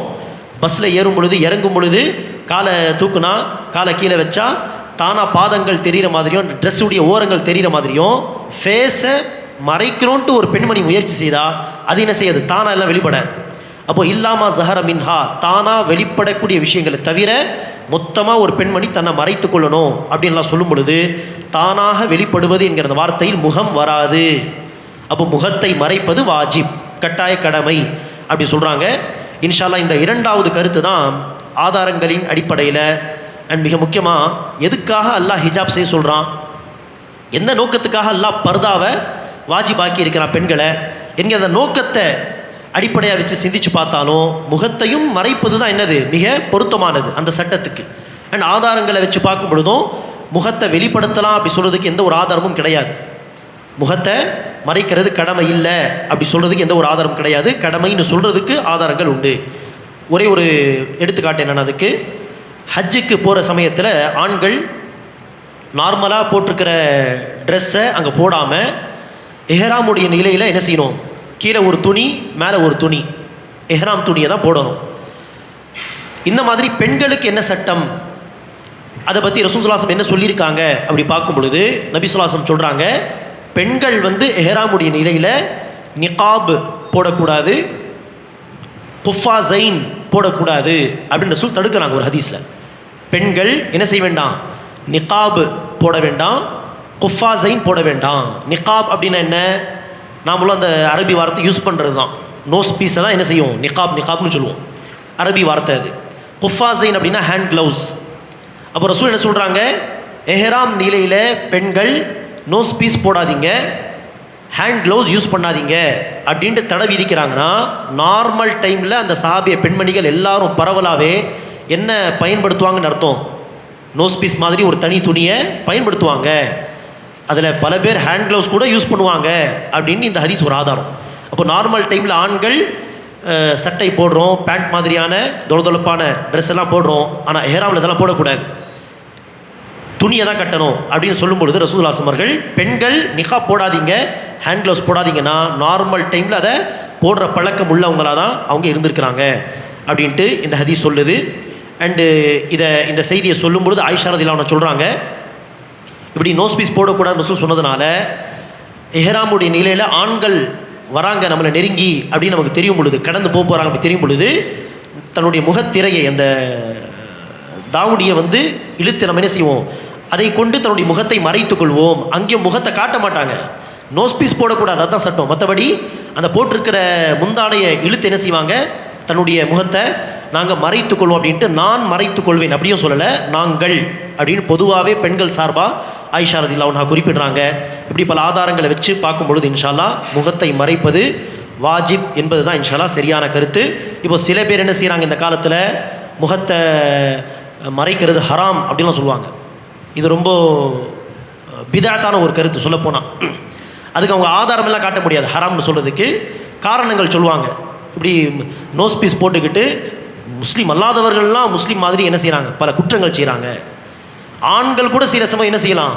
பஸ்ஸில் ஏறும் பொழுது இறங்கும் பொழுது காலை தூக்குனா காலை கீழே வச்சா தானாக பாதங்கள் தெரிகிற மாதிரியும், ட்ரெஸ்ஸுடைய ஓரங்கள் தெரிகிற மாதிரியும், ஃபேஸை மறைக்கணுன்ட்டு ஒரு பெண்மணி முயற்சி செய்தால் அது என்ன செய்யாது? தானாக எல்லாம் வெளிப்படாது. அப்போது இல்லாமா ஜஹர மின்ஹா, தானாக வெளிப்படக்கூடிய விஷயங்களை தவிர மொத்தமாக ஒரு பெண்மணி தன்னை மறைத்து கொள்ளணும் அப்படின்லாம் சொல்லும் பொழுது தானாக வெளிப்படுவது என்கிற அந்த வார்த்தையில் முகம் வராது. அப்போ முகத்தை மறைப்பது வாஜிப், கட்டாய கடமை அப்படி சொல்கிறாங்க. இன்ஷா அல்லாஹ் இந்த இரண்டாவது கருத்து தான் ஆதாரங்களின் அடிப்படையில் அண்ட் மிக முக்கியமாக எதுக்காக அல்லாஹ் ஹிஜாப் செய்ய சொல்கிறான், எந்த நோக்கத்துக்காக அல்லாஹ் பர்தாவை வாஜிபாக்கி இருக்கிறான் பெண்களை என்கிற அந்த நோக்கத்தை அடிப்படையாக வச்சு சிந்திச்சு பார்த்தாலும் முகத்தையும் மறைப்பது தான் என்னது? மிக பொருத்தமானது அந்த சட்டத்துக்கு. அண்ட் ஆதாரங்களை வச்சு பார்க்கும் பொழுதும் முகத்தை வெளிப்படுத்தலாம் அப்படி சொல்கிறதுக்கு எந்த ஒரு ஆதாரமும் கிடையாது. முகத்தை மறைக்கிறது கடமை இல்லை அப்படி சொல்கிறதுக்கு எந்த ஒரு ஆதாரம் கிடையாது. கடமைன்னு சொல்கிறதுக்கு ஆதாரங்கள் உண்டு. ஒரே ஒரு எடுத்துக்காட்டு என்னென்னா, அதுக்கு ஹஜ்ஜுக்கு போகிற சமயத்தில் ஆண்கள் நார்மலாக போட்டிருக்கிற ட்ரெஸ்ஸை அங்கே போடாமல் எஹ்ராமுடைய நிலையில் என்ன செய்யணும்? கீழே ஒரு துணி, மேலே ஒரு துணி, எஹ்ராம் துணியை தான் போடணும். இந்த மாதிரி பெண்களுக்கு என்ன சட்டம், அதை பற்றி ரசூல் ஸல்லல்லாஹு அலைஹி வஸல்லம் என்ன சொல்லியிருக்காங்க அப்படி பார்க்கும் பொழுது நபி ஸல்லல்லாஹு அலைஹி வஸல்லம் சொல்கிறாங்க, பெண்கள் வந்து எஹ்ராமுடைய நிலையில் நிகாப் போடக்கூடாது, குஃபாஸைன் போடக்கூடாது அப்படின்னு ரசூல் தடுக்கிறாங்க ஒரு ஹதீஸில். பெண்கள் என்ன செய்ய வேண்டாம்? நிகாப் போட வேண்டாம், குஃபாஸைன் போட வேண்டாம். நிகாப் அப்படின்னா என்ன? நாமளும் அந்த அரபி வார்த்தை யூஸ் பண்ணுறது தான். நோஸ் பீஸை தான் என்ன செய்யும்? நிகாப்னு சொல்லுவோம், அரபி வார்த்தை அது. குஃபாஸைன் அப்படின்னா ஹேண்ட் க்ளவுஸ். அப்போ ரசூல் என்ன சொல்கிறாங்க? எஹ்ராம் நிலையில் பெண்கள் நோஸ் பீஸ் போடாதீங்க, ஹேண்ட் க்ளவுஸ் யூஸ் பண்ணாதீங்க அப்படின்ட்டு தடை விதிக்கிறாங்கன்னா, நார்மல் டைமில் அந்த சஹாபிய பெண்மணிகள் எல்லாரும் பரவலாகவே என்ன பயன்படுத்துவாங்கன்னு அர்த்தம்? நோஸ் பீஸ் மாதிரி ஒரு தனி துணியை பயன்படுத்துவாங்க. அதில் பல பேர் ஹேண்ட் க்ளவுஸ் கூட யூஸ் பண்ணுவாங்க அப்படின்னு இந்த ஹதீஸ் ஒரு ஆதாரம். அப்போ நார்மல் டைமில் ஆண்கள் சட்டை போடுறோம், பேண்ட் மாதிரியான தொளதொளப்பான ட்ரெஸ் எல்லாம் போடுறோம், ஆனால் எஹ்ராமில் இதெல்லாம் போடக்கூடாது. துணியை தான் கட்டணும் அப்படின்னு சொல்லும் பொழுது ரசூலுல்லாஹி அவர்கள் பெண்கள் நிகாப் போடாதீங்க, ஹேண்ட் க்ளவுஸ் போடாதீங்கன்னா நார்மல் டைமில் அதை போடுற பழக்கம் உள்ளவங்களாக தான் அவங்க இருந்திருக்கிறாங்க அப்படின்ட்டு இந்த ஹதீஸ் சொல்லுது. அண்டு இந்த செய்தியை சொல்லும் பொழுது ஆயிஷா ரலியல்லாஹு அன்ஹா சொல்கிறாங்க, இப்படி நோஸ் பீஸ் போடக்கூடாதுன்னு ரசூல் சொன்னதுனால இஹ்ராமுடைய நிலையில் ஆண்கள் வராங்க நம்மளை நெருங்கி அப்படின்னு நமக்கு தெரியும் பொழுது, கடந்து போகிறாங்க அப்படி தெரியும் பொழுது தன்னுடைய முகத்திரையை அந்த தாவணியை வந்து இழுத்து நம்ம என்ன செய்வோம், அதை கொண்டு தன்னுடைய முகத்தை மறைத்துக் கொள்வோம். அங்கேயும் முகத்தை காட்ட மாட்டாங்க, நோஸ் பீஸ் போடக்கூடாது, அதுதான் சட்டம். மற்றபடி அந்த போட்டிருக்கிற முந்தானையை இழுத்து என்ன செய்வாங்க, தன்னுடைய முகத்தை நாங்கள் மறைத்துக் கொள்வோம் அப்படின்ட்டு நான் மறைத்துக் கொள்வேன் அப்படியும் சொல்லலை, நாங்கள் அப்படின்னு பொதுவாகவே பெண்கள் சார்பாக ஆயிஷா ரலியல்லாஹு அன்ஹா குறிப்பிடுறாங்க. இப்படி பல ஆதாரங்களை வச்சு பார்க்கும் பொழுது இன்ஷா அல்லாஹ் முகத்தை மறைப்பது வாஜிப் என்பது தான் இன்ஷா அல்லாஹ் சரியான கருத்து. இப்போ சில பேர் என்ன செய்கிறாங்க, இந்த காலத்தில் முகத்தை மறைக்கிறது ஹராம் அப்படின்லாம் சொல்லுவாங்க. இது ரொம்ப பிதாத்தான ஒரு கருத்து சொல்லப்போனால். அதுக்கு அவங்க ஆதாரமெல்லாம் காட்ட முடியாது ஹராம்னு சொல்கிறதுக்கு, காரணங்கள் சொல்லுவாங்க. இப்படி நோஸ் பீஸ் போட்டுக்கிட்டு முஸ்லீம் அல்லாதவர்கள்லாம் முஸ்லீம் மாதிரி என்ன செய்கிறாங்க, பல குற்றங்கள் செய்கிறாங்க. ஆண்கள் கூட சில சமயம் என்ன செய்யலாம்,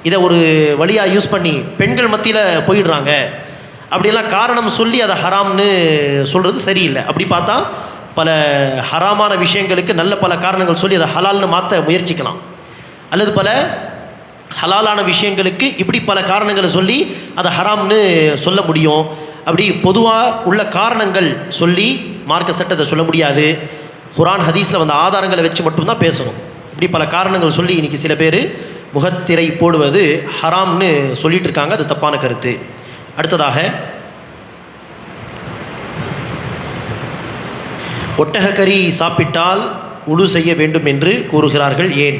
இதை ஒரு வழியாக யூஸ் பண்ணி பெண்கள் மத்தியில் போயிடுறாங்க. அப்படியெல்லாம் காரணம் சொல்லி அதை ஹராம்னு சொல்கிறது சரியில்லை. அப்படி பார்த்தா பல ஹராமான விஷயங்களுக்கு நல்ல பல காரணங்கள் சொல்லி அதை ஹலால்னு மாற்ற முயற்சிக்கலாம், அல்லது பல ஹலாலான விஷயங்களுக்கு இப்படி பல காரணங்களை சொல்லி அதை ஹராம்னு சொல்ல முடியும். அப்படி பொதுவாக உள்ள காரணங்கள் சொல்லி மார்க்க சட்டத்தை சொல்ல முடியாது. குர்ஆன் ஹதீஸில் வந்த ஆதாரங்களை வச்சு மட்டும்தான் பேசணும். இப்படி பல காரணங்கள் சொல்லி இன்றைக்கி சில பேர் முகத்திரை போடுவது ஹராம்னு சொல்லிட்டு இருக்காங்க, அது தப்பான கருத்து. அடுத்ததாக ஒட்டகக்கறி சாப்பிட்டால் உடு செய்ய வேண்டும் என்று கூறுகிறார்கள், ஏன்?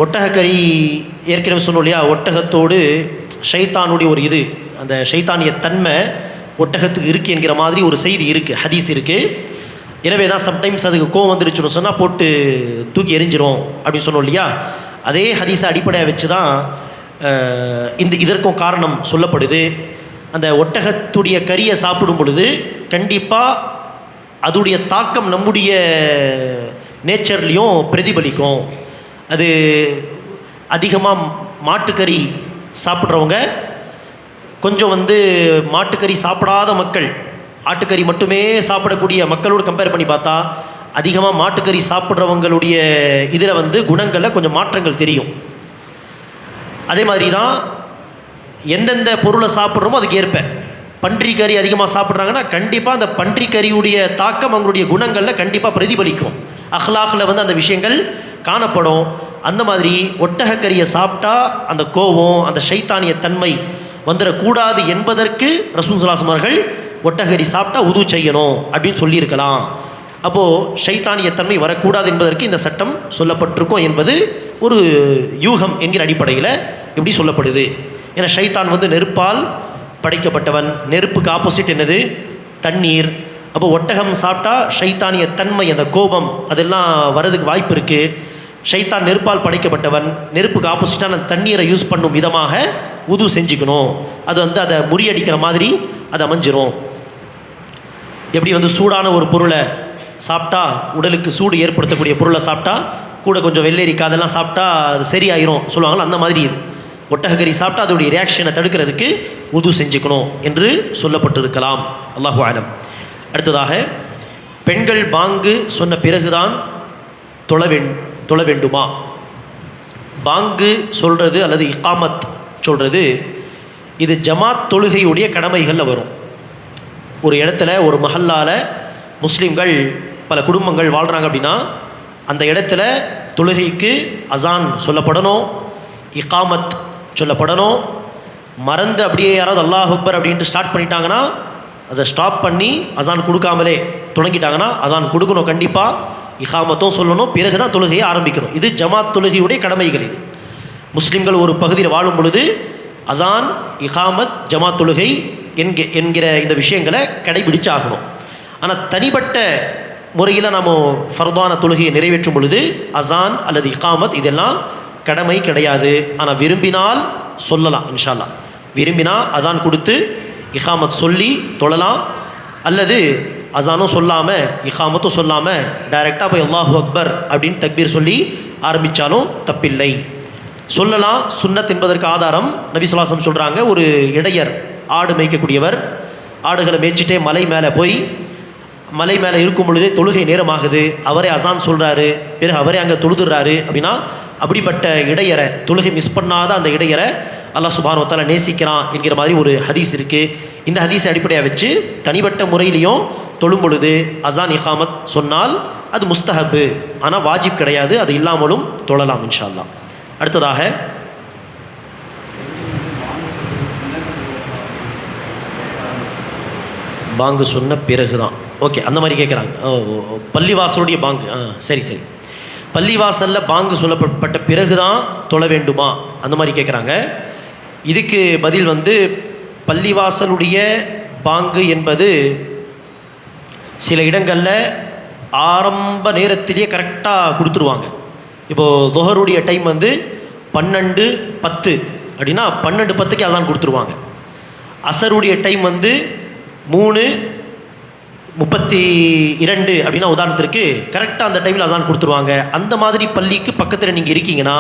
ஒட்டகக்கறி ஏற்கனவே சொன்னோம் இல்லையா, ஒட்டகத்தோடு ஷைத்தானுடைய ஒரு இது, அந்த ஷைத்தானிய தன்மை ஒட்டகத்துக்கு இருக்குது என்கிற மாதிரி ஒரு செய்தி இருக்குது, ஹதீஸ் இருக்குது. எனவே தான் சம்டைம்ஸ் அதுக்கு கோவம் வந்துருச்சுன்னு சொன்னால் போட்டு தூக்கி எரிஞ்சிரும் அப்படின்னு சொன்னோம் இல்லையா. அதே ஹதீஸை அடிப்படையாக வச்சு தான் இதற்கும் காரணம் சொல்லப்படுது. அந்த ஒட்டகத்துடைய கறியை சாப்பிடும் பொழுது கண்டிப்பாக அதுடைய தாக்கம் நம்முடைய நேச்சர்லேயும் பிரதிபலிக்கும். அது அதிகமாக மாட்டுக்கறி சாப்பிட்றவங்க கொஞ்சம் மாட்டுக்கறி சாப்பிடாத மக்கள், ஆட்டுக்கறி மட்டுமே சாப்பிடக்கூடிய மக்களோடு கம்பேர் பண்ணி பார்த்தா அதிகமாக மாட்டுக்கறி சாப்பிட்றவங்களுடைய இதில் குணங்களில் கொஞ்சம் மாற்றங்கள் தெரியும். அதே மாதிரி தான் எந்தெந்த பொருளை சாப்பிட்றோமோ அதுக்கு ஏற்ப, பன்றி கறி அதிகமாக சாப்பிட்றாங்கன்னா கண்டிப்பாக அந்த பன்றி கறியுடைய தாக்கம் அவங்களுடைய குணங்களில் கண்டிப்பாக பிரதிபலிக்கும், அஹ்லாக்கில் அந்த விஷயங்கள் காணப்படும். அந்த மாதிரி ஒட்டகக்கறியை சாப்பிட்டா அந்த கோபம், அந்த ஷைத்தானிய தன்மை வந்துடக்கூடாது என்பதற்கு ரசூல் ஸல்லல்லாஹு அலைஹி வஸல்லம் அவர்கள் ஒட்டகக்கறி சாப்பிட்டா உது செய்யணும் அப்படின்னு சொல்லியிருக்கலாம். அப்போது ஷைத்தானிய தன்மை வரக்கூடாது என்பதற்கு இந்த சட்டம் சொல்லப்பட்டிருக்கும் என்பது ஒரு யூகம் என்கிற அடிப்படையில் இப்படி சொல்லப்படுது. ஏன்னா ஷைத்தான் நெருப்பால் படைக்கப்பட்டவன், நெருப்புக்கு ஆப்போசிட் என்னது, தண்ணீர். அப்போ ஒட்டகம் சாப்பிட்டா ஷைத்தானிய தன்மை, அந்த கோபம் அதெல்லாம் வரதுக்கு வாய்ப்பு இருக்குது. ஷைத்தான் நெருப்பால் படைக்கப்பட்டவன், நெருப்புக்கு ஆப்போசிட்டான தண்ணீரை யூஸ் பண்ணும் விதமாக உது செஞ்சுக்கணும். அது அதை முறியடிக்கிற மாதிரி அது அமைஞ்சிரும். எப்படி சூடான ஒரு பொருளை சாப்பிட்டா, உடலுக்கு சூடு ஏற்படுத்தக்கூடிய பொருளை சாப்பிட்டா கூட கொஞ்சம் வெள்ளரிக்காய் அதெல்லாம் சாப்பிட்டா அது சரியாயிரும் சொல்லுவாங்களோ, அந்த மாதிரி இது ஒட்டகக்கறி சாப்பிட்டா அதோடைய ரியாக்ஷனை தடுக்கிறதுக்கு உது செஞ்சுக்கணும் என்று சொல்லப்பட்டிருக்கலாம். அல்லாஹு ஆலம். அடுத்ததாக, பெண்கள் பாங்கு சொன்ன பிறகுதான் தொழ வேண்டுமா? பாங்கு சொல்கிறது அல்லது இகாமத் சொல்கிறது இது ஜமாத் தொழுகையுடைய கடமைகளில் வரும். ஒரு இடத்துல ஒரு மஹல்லால் முஸ்லீம்கள் பல குடும்பங்கள் வாழ்கிறாங்க அப்படின்னா அந்த இடத்துல தொழுகைக்கு அசான் சொல்லப்படணும், இகாமத் சொல்லப்படணும். மறந்து அப்படியே யாராவது அல்லாஹ் அக்பர் அப்படின்ட்டு ஸ்டார்ட் பண்ணிட்டாங்கன்னா அதை ஸ்டாப் பண்ணி அசான் கொடுக்காமலே தொடங்கிட்டாங்கன்னா அசான் கொடுக்கணும் கண்டிப்பாக, இகாமத்தும் சொல்லணும், பிறகு தான் தொழுகையை ஆரம்பிக்கணும். இது ஜமாத் தொழுகையுடைய கடமைகள். இது முஸ்லீம்கள் ஒரு பகுதியில் வாழும் பொழுது அதான், இகாமத், ஜமாத் தொழுகை என்கிற இந்த விஷயங்களை கடைபிடிச்சாகணும். ஆனால் தனிப்பட்ட முறையில் நாம் ஃபர்தான தொழுகையை நிறைவேற்றும் பொழுது அசான் அல்லது இகாமத் இதெல்லாம் கடமை கிடையாது. ஆனால் விரும்பினால் சொல்லலாம், இன்ஷா அல்லாஹ். விரும்பினா அதான் கொடுத்து இகாமத் சொல்லி தொழலாம். அல்லது அசானும் சொல்லாமல் இகாமத்தும் சொல்லாமல் டைரெக்டாக போய் அல்லாஹு அக்பர் அப்படின்னு தக்பீர் சொல்லி ஆரம்பித்தாலும் தப்பில்லை. சொல்லலாம். சுன்னத் என்பதற்கு ஆதாரம் நபி ஸல்லல்லாஹு அலைஹி வஸல்லம் சொல்கிறாங்க, ஒரு இடையர் ஆடு மேய்க்கக்கூடியவர் ஆடுகளை மேய்ச்சிட்டே மலை மேலே போய் மலை மேலே இருக்கும் பொழுதே தொழுகை நேரமாகுது, அவரே அசான் சொல்கிறாரு, பிறகு அவரே அங்கே தொழுதுறாரு அப்படின்னா அப்படிப்பட்ட இடையரை, தொழுகை மிஸ் பண்ணாத அந்த இடையரை அல்லாஹ் சுப்ஹானஹு வ தஆலா நேசிக்கிறான் என்கிற மாதிரி ஒரு ஹதீஸ் இருக்குது. இந்த ஹதீஸை அடிப்படையாக வச்சு தனிப்பட்ட முறையிலையும் தொழும் பொழுது அசான் இகாமத் சொன்னால் அது முஸ்தஹப்பு, ஆனால் வாஜிப் கிடையாது. அது இல்லாமலும் தொழலாம் இன்ஷா அல்லாஹ். அடுத்ததாக பாங்கு சொன்ன பிறகு தான். ஓகே, அந்த மாதிரி கேட்குறாங்க. பள்ளிவாசலுடைய பாங்கு. சரி சரி, பள்ளிவாசலில் பாங்கு சொல்லப்பட்ட பிறகு தான் தொழ வேண்டுமா அந்த மாதிரி கேட்குறாங்க. இதுக்கு பதில் வந்து பள்ளிவாசலுடைய பாங்கு என்பது சில இடங்களில் ஆரம்ப நேரத்திலேயே கரெக்டாக கொடுத்துருவாங்க. இப்போது தொஹருடைய டைம் வந்து 12:10 அப்படின்னா 12:10க்கு அதான் கொடுத்துருவாங்க. அசருடைய டைம் வந்து 3:32 அப்படின்னா உதாரணத்திற்கு கரெக்டாக அந்த டைமில் அசான் கொடுத்துருவாங்க. அந்த மாதிரி பள்ளிக்கு பக்கத்தில் நீங்கள் இருக்கீங்கன்னா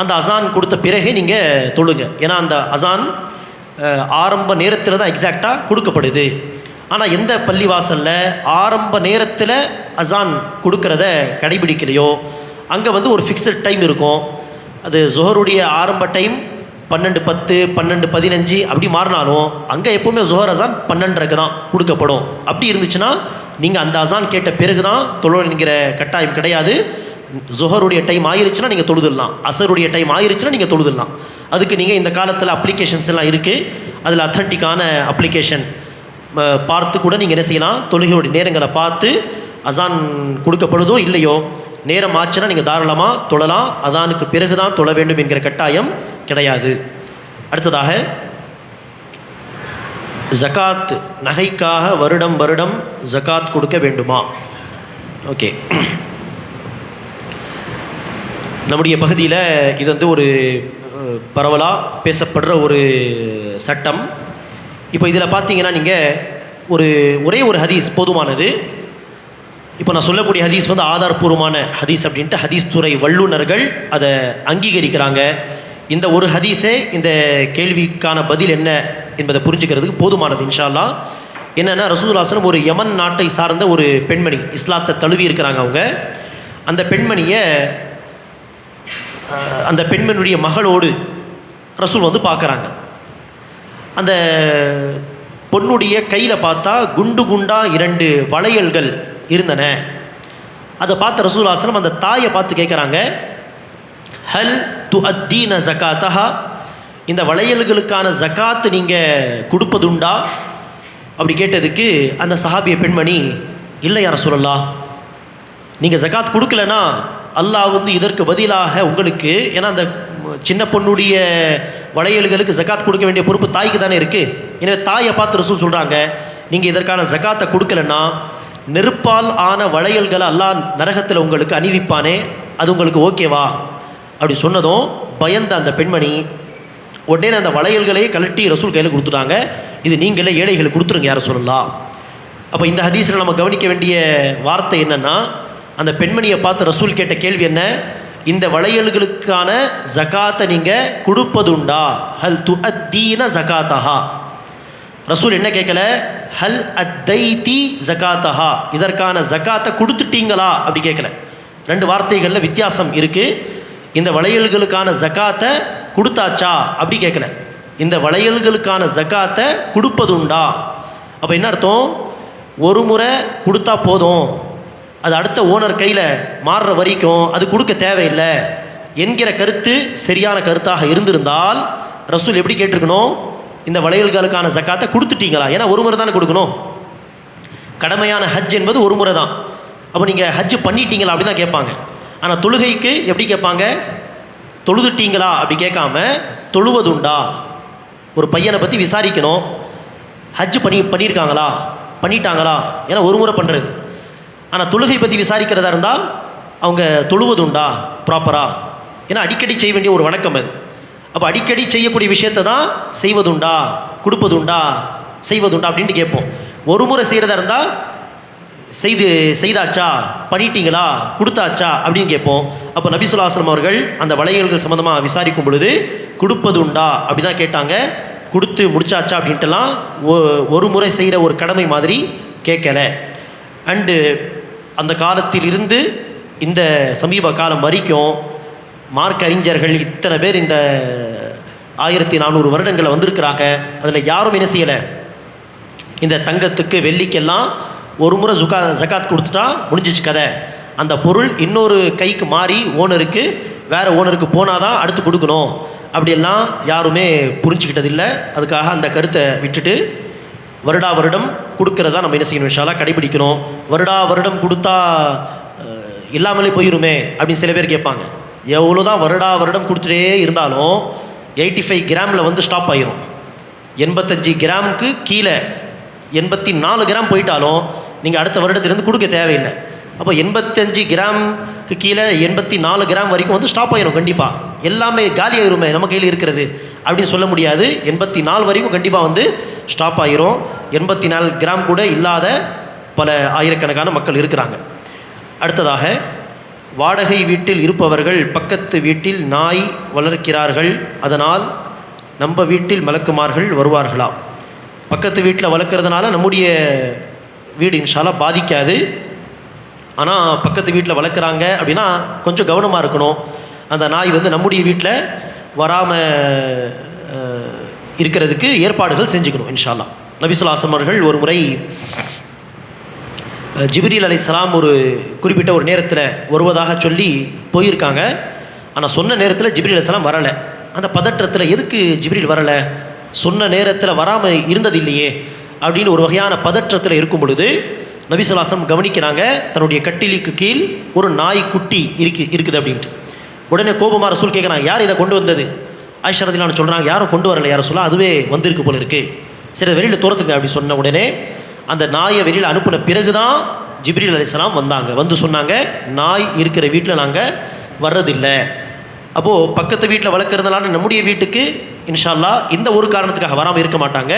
அந்த அசான் கொடுத்த பிறகே நீங்கள் தொழுங்க. ஏன்னா அந்த அசான் ஆரம்ப நேரத்தில் தான் எக்ஸாக்டாக கொடுக்கப்படுது. ஆனால் எந்த பள்ளிவாசலில் ஆரம்ப நேரத்தில் அசான் கொடுக்கறத கடைபிடிக்கலையோ அங்கே வந்து ஒரு ஃபிக்ஸட் டைம் இருக்கும். அது ஜொஹருடைய ஆரம்ப டைம் 12:10 12:15 அப்படி மாறினாலும் அங்கே எப்போவுமே ஜொஹர் அசான் 12:30 தான் கொடுக்கப்படும். அப்படி இருந்துச்சுன்னா நீங்கள் அந்த அசான் கேட்ட பிறகு தான் தொழுகிற கட்டாயம் கிடையாது. ஜொஹருடைய டைம் ஆயிருச்சுன்னா நீங்கள் தொழுதுடலாம், அசருடைய டைம் ஆயிருச்சுன்னா நீங்கள் தொழுதுடலாம். அதுக்கு நீங்கள் இந்த காலத்தில் அப்ளிகேஷன்ஸ் எல்லாம் இருக்குது. அதில் அத்தன்டிக்கான அப்ளிகேஷன் பார்த்து கூட நீங்கள் என்ன செய்யலாம், தொழுகையோடைய நேரங்களை பார்த்து அசான் கொடுக்கப்படுதோ இல்லையோ நேரம் ஆச்சுன்னா நீங்கள் தாராளமாக தொழலாம். அசானுக்கு பிறகு தான் தொழ வேண்டும் என்கிற கட்டாயம் கிடையாது. அடுத்ததாக ஜகாத், நகைக்காக வருடம் வருடம் ஜகாத் கொடுக்க வேண்டுமா? ஓகே, நம்முடைய பகுதியில் இது வந்து ஒரு பரவலாக பேசப்படுற ஒரு சட்டம். இப்போ இதில் பார்த்தீங்கன்னா நீங்கள் ஒரே ஒரு ஹதீஸ் போதுமானது. இப்போ நான் சொல்லக்கூடிய ஹதீஸ் வந்து ஆதாரபூர்வமான ஹதீஸ் அப்படின்ட்டு ஹதீஸ் துறை வல்லுநர்கள் அதை அங்கீகரிக்கிறாங்க. இந்த ஒரு ஹதீஸே இந்த கேள்விக்கான பதில் என்ன என்பதை புரிஞ்சுக்கிறதுக்கு போதுமானது இன்ஷா அல்லாஹ். என்னென்னா ரசூலுல்லாஹி ஸல்லல்லாஹு அலைஹி வஸல்லம் ஒரு யமன் நாட்டை சார்ந்த ஒரு பெண்மணி, இஸ்லாத்தை தழுவி இருக்கிறாங்க அவங்க. அந்த பெண்மணியை அந்த பெண்மணியுடைய மகளோடு ரசூல் வந்து பார்க்குறாங்க. அந்த பொண்ணுடைய கையில் பார்த்தா குண்டு குண்டா 2 வளையல்கள் இருந்தன. அதை பார்த்த ரசூலுல்லாஹி ஸல்லல்லாஹு அலைஹி வஸல்லம் அந்த தாயை பார்த்து கேட்குறாங்க, ஹல் துஅத்தீன ஜகாத்தஹா, இந்த வளையல்களுக்கான ஜகாத்து நீங்கள் கொடுப்பதுண்டா அப்படி கேட்டதுக்கு அந்த சஹாபிய பெண்மணி, இல்லை யா ரசூலல்லாஹ், நீங்கள் ஜகாத் கொடுக்கலனா அல்லாஹ் வந்து இதற்கு பதிலாக உங்களுக்கு, ஏன்னா அந்த சின்ன பொண்ணுடைய வளையல்களுக்கு ஜகாத் கொடுக்க வேண்டிய பொறுப்பு தாய்க்கு தானே இருக்குது. எனவே தாயை பார்த்து ரசூல் சொல்கிறாங்க, நீங்கள் இதற்கான ஜகாத்தை கொடுக்கலன்னா நெருப்பால் ஆன வளையல்களை அல்லாஹ் நரகத்தில் உங்களுக்கு அணிவிப்பானே, அது உங்களுக்கு ஓகேவா அப்படி சொன்னதும் பயந்த அந்த பெண்மணி உடனே அந்த வளையல்களையே கழட்டி ரசூல் கையில் கொடுத்துட்டாங்க. இது நீங்களே ஏழைகளுக்கு கொடுத்துருங்க யார சொல்லலாம். அப்போ இந்த ஹதீஸில் நம்ம கவனிக்க வேண்டிய வார்த்தை என்னென்னா, அந்த பெண்மணியை பார்த்து ரசூல் கேட்ட கேள்வி என்ன, இந்த வளையல்களுக்கான ஜகாத்தை நீங்கள் கொடுப்பதுண்டா, ஹல் துஅத்தீன ஜகாத்தஹா. ரசூல் என்ன கேட்கல, ஹல் அத்தைதி ஜகாத்தஹா, இதற்கான ஜகாத்தை கொடுத்துட்டீங்களா அப்படி கேட்கல. 2 வார்த்தைகளில் வித்தியாசம் இருக்குது. இந்த வளையல்களுக்கான ஜகாத்தை கொடுத்தாச்சா அப்படி கேட்கல, இந்த வளையல்களுக்கான ஜகாத்தை கொடுப்பதுண்டா. அப்போ என்ன அர்த்தம், ஒரு முறை கொடுத்தா போதும், அது அடுத்த ஓனர் கையில் மாறுற வரைக்கும் அது கொடுக்க தேவையில்லை என்கிற கருத்து சரியான கருத்தாக இருந்திருந்தால் ரசூல் எப்படி கேட்டிருக்கணும், இந்த வளையல்களுக்கான ஜக்காத்தை கொடுத்துட்டீங்களா. ஏன்னா ஒரு முறை தானே கொடுக்கணும், கடமையான ஹஜ் என்பது ஒரு முறை தான். அப்போ நீங்கள் ஹஜ் பண்ணிட்டீங்களா அப்படி தான் கேட்பாங்க. ஆனால் தொழுகைக்கு எப்படி கேட்பாங்க, தொழுதுட்டீங்களா அப்படி கேட்காம தொழுவதுண்டா. ஒரு பையனை பற்றி விசாரிக்கணும், ஹஜ் பண்ணியிருக்காங்களா பண்ணிட்டாங்களா, ஏன்னா ஒரு முறை பண்ணுறது. ஆனால் தொழுகை பற்றி விசாரிக்கிறதா இருந்தால் அவங்க தொழுவதுண்டா ப்ராப்பரா, ஏன்னா அடிக்கடி செய்ய வேண்டிய ஒரு வணக்கம் அது. அப்போ அடிக்கடி செய்யக்கூடிய விஷயத்தை தான் செய்வதுண்டா, கொடுப்பதுண்டா, செய்வதுண்டா அப்படின்ட்டு கேட்போம். ஒரு முறை செய்கிறதா இருந்தால் செய்தாச்சா, பண்ணிட்டீங்களா, கொடுத்தாச்சா அப்படின்னு கேட்போம். அப்போ நபி ஸல்லல்லாஹு அலைஹி வஸல்லம் அவர்கள் அந்த வளையல்கள் சம்மந்தமாக விசாரிக்கும் பொழுது கொடுப்பது உண்டா அப்படி தான் கேட்டாங்க. கொடுத்து முடிச்சாச்சா அப்படின்ட்டுலாம் ஒரு முறை செய்கிற ஒரு கடமை மாதிரி கேட்கல. அண்டு அந்த காலத்தில் இருந்து இந்த சமீப காலம் வரைக்கும் மார்க்க அறிஞர்கள் இத்தனை பேர் இந்த 1400 வருடங்களை வந்திருக்கிறாங்க. அதில் யாரும் என்ன செய்யலை, இந்த தங்கத்துக்கு வெள்ளிக்கெல்லாம் ஒரு முறை ஜகாத் கொடுத்துட்டா முடிஞ்சிச்சு கதை, அந்த பொருள் இன்னொரு கைக்கு மாறி ஓனருக்கு வேறு ஓனருக்கு போனால் தான் அடுத்து கொடுக்கணும் அப்படியெல்லாம் யாருமே புரிஞ்சுக்கிட்டதில்லை. அதுக்காக அந்த கருத்தை விட்டுட்டு வருடா வருடம் கொடுக்கறதா நம்ம என்ன செய்யணும், இன்ஷா அல்லாஹ் கடைபிடிக்கணும். வருடா வருடம் கொடுத்தா இல்லாமலே போயிருமே அப்படின்னு சில பேர் கேட்பாங்க. எவ்வளோ தான் வருடா வருடம் கொடுத்துட்டே இருந்தாலும் 85 கிராமில் வந்து ஸ்டாப் ஆகிரும். 85 கிராமுக்கு கீழே 84 கிராம் போயிட்டாலும் நீங்கள் அடுத்த வருடத்திலேருந்து கொடுக்க தேவையில்லை. அப்போ 85 கிராமுக்கு கீழே 84 கிராம் வரைக்கும் வந்து ஸ்டாப் ஆகிரும். கண்டிப்பாக எல்லாமே காலி ஆகிருமே, நம்ம கையில் இருக்கிறது அப்படின்னு சொல்ல முடியாது. 84 வரைக்கும் கண்டிப்பாக வந்து ஸ்டாப் ஆகிரும். 84 கிராம் கூட இல்லாத பல ஆயிரக்கணக்கான மக்கள் இருக்கிறாங்க. அடுத்ததாக, வாடகை வீட்டில் இருப்பவர்கள் பக்கத்து வீட்டில் நாய் வளர்க்கிறார்கள், அதனால் நம்ம வீட்டில் மலக்குமார்கள் வருவார்களா? பக்கத்து வீட்டில் வளர்க்குறதுனால நம்முடைய வீடு இன்ஷா அல்லாஹ் பாதிக்காது. ஆனால் பக்கத்து வீட்டில் வளர்க்குறாங்க அப்படின்னா கொஞ்சம் கவனமாக இருக்கணும். அந்த நாய் வந்து நம்முடைய வீட்டில் வராமல் இருக்கிறதுக்கு ஏற்பாடுகள் செஞ்சுக்கணும் இன்ஷா அல்லாஹ். நபி ஸல்லல்லாஹு அலைஹி வஸல்லம் அவர்கள் ஒரு முறை ஜிப்ரீல் அலைஹிஸ்ஸலாம் ஒரு குறிப்பிட்ட ஒரு நேரத்தில் வருவதாக சொல்லி போயிருக்காங்க. ஆனால் சொன்ன நேரத்தில் ஜிப்ரீல் அலைஹிஸ்ஸலாம் வரலை. அந்த பதற்றத்தில் எதுக்கு ஜிப்ரீல் வரலை, சொன்ன நேரத்தில் வராமல் இருந்தது இல்லையே அப்படின்னு ஒரு வகையான பதற்றத்தில் இருக்கும் பொழுது நபி ஸல்லல்லாஹு அலைஹி வஸல்லம் கவனிக்கிறாங்க, தன்னுடைய கட்டிலுக்கு கீழ் ஒரு நாய் குட்டி இருக்குது அப்படின்ட்டு. உடனே கோபமாக ரசூல் கேட்குறாங்க, யார் இதை கொண்டு வந்தது? ஆயிஷா ரலியல்லாஹு அன்ஹா சொல்கிறாங்க, யாரும் கொண்டு வரலை யார் சொல்ல, அதுவே வந்திருக்கு போல இருக்குது, சரி வெளியில் துரத்துங்க அப்படி சொன்ன உடனே அந்த நாயை வெளியில் அனுப்பின பிறகு தான் ஜிப்ரீல் அலைஹிஸ்ஸலாம் வந்தாங்க. வந்து சொன்னாங்க, நாய் இருக்கிற வீட்டில் நாங்கள் வர்றதில்லை. அப்போது பக்கத்து வீட்டில் வளர்க்குறதுனால நம்முடைய வீட்டுக்கு இன்ஷா அல்லாஹ் இந்த ஒரு காரணத்துக்காக வராமல் இருக்க மாட்டாங்க.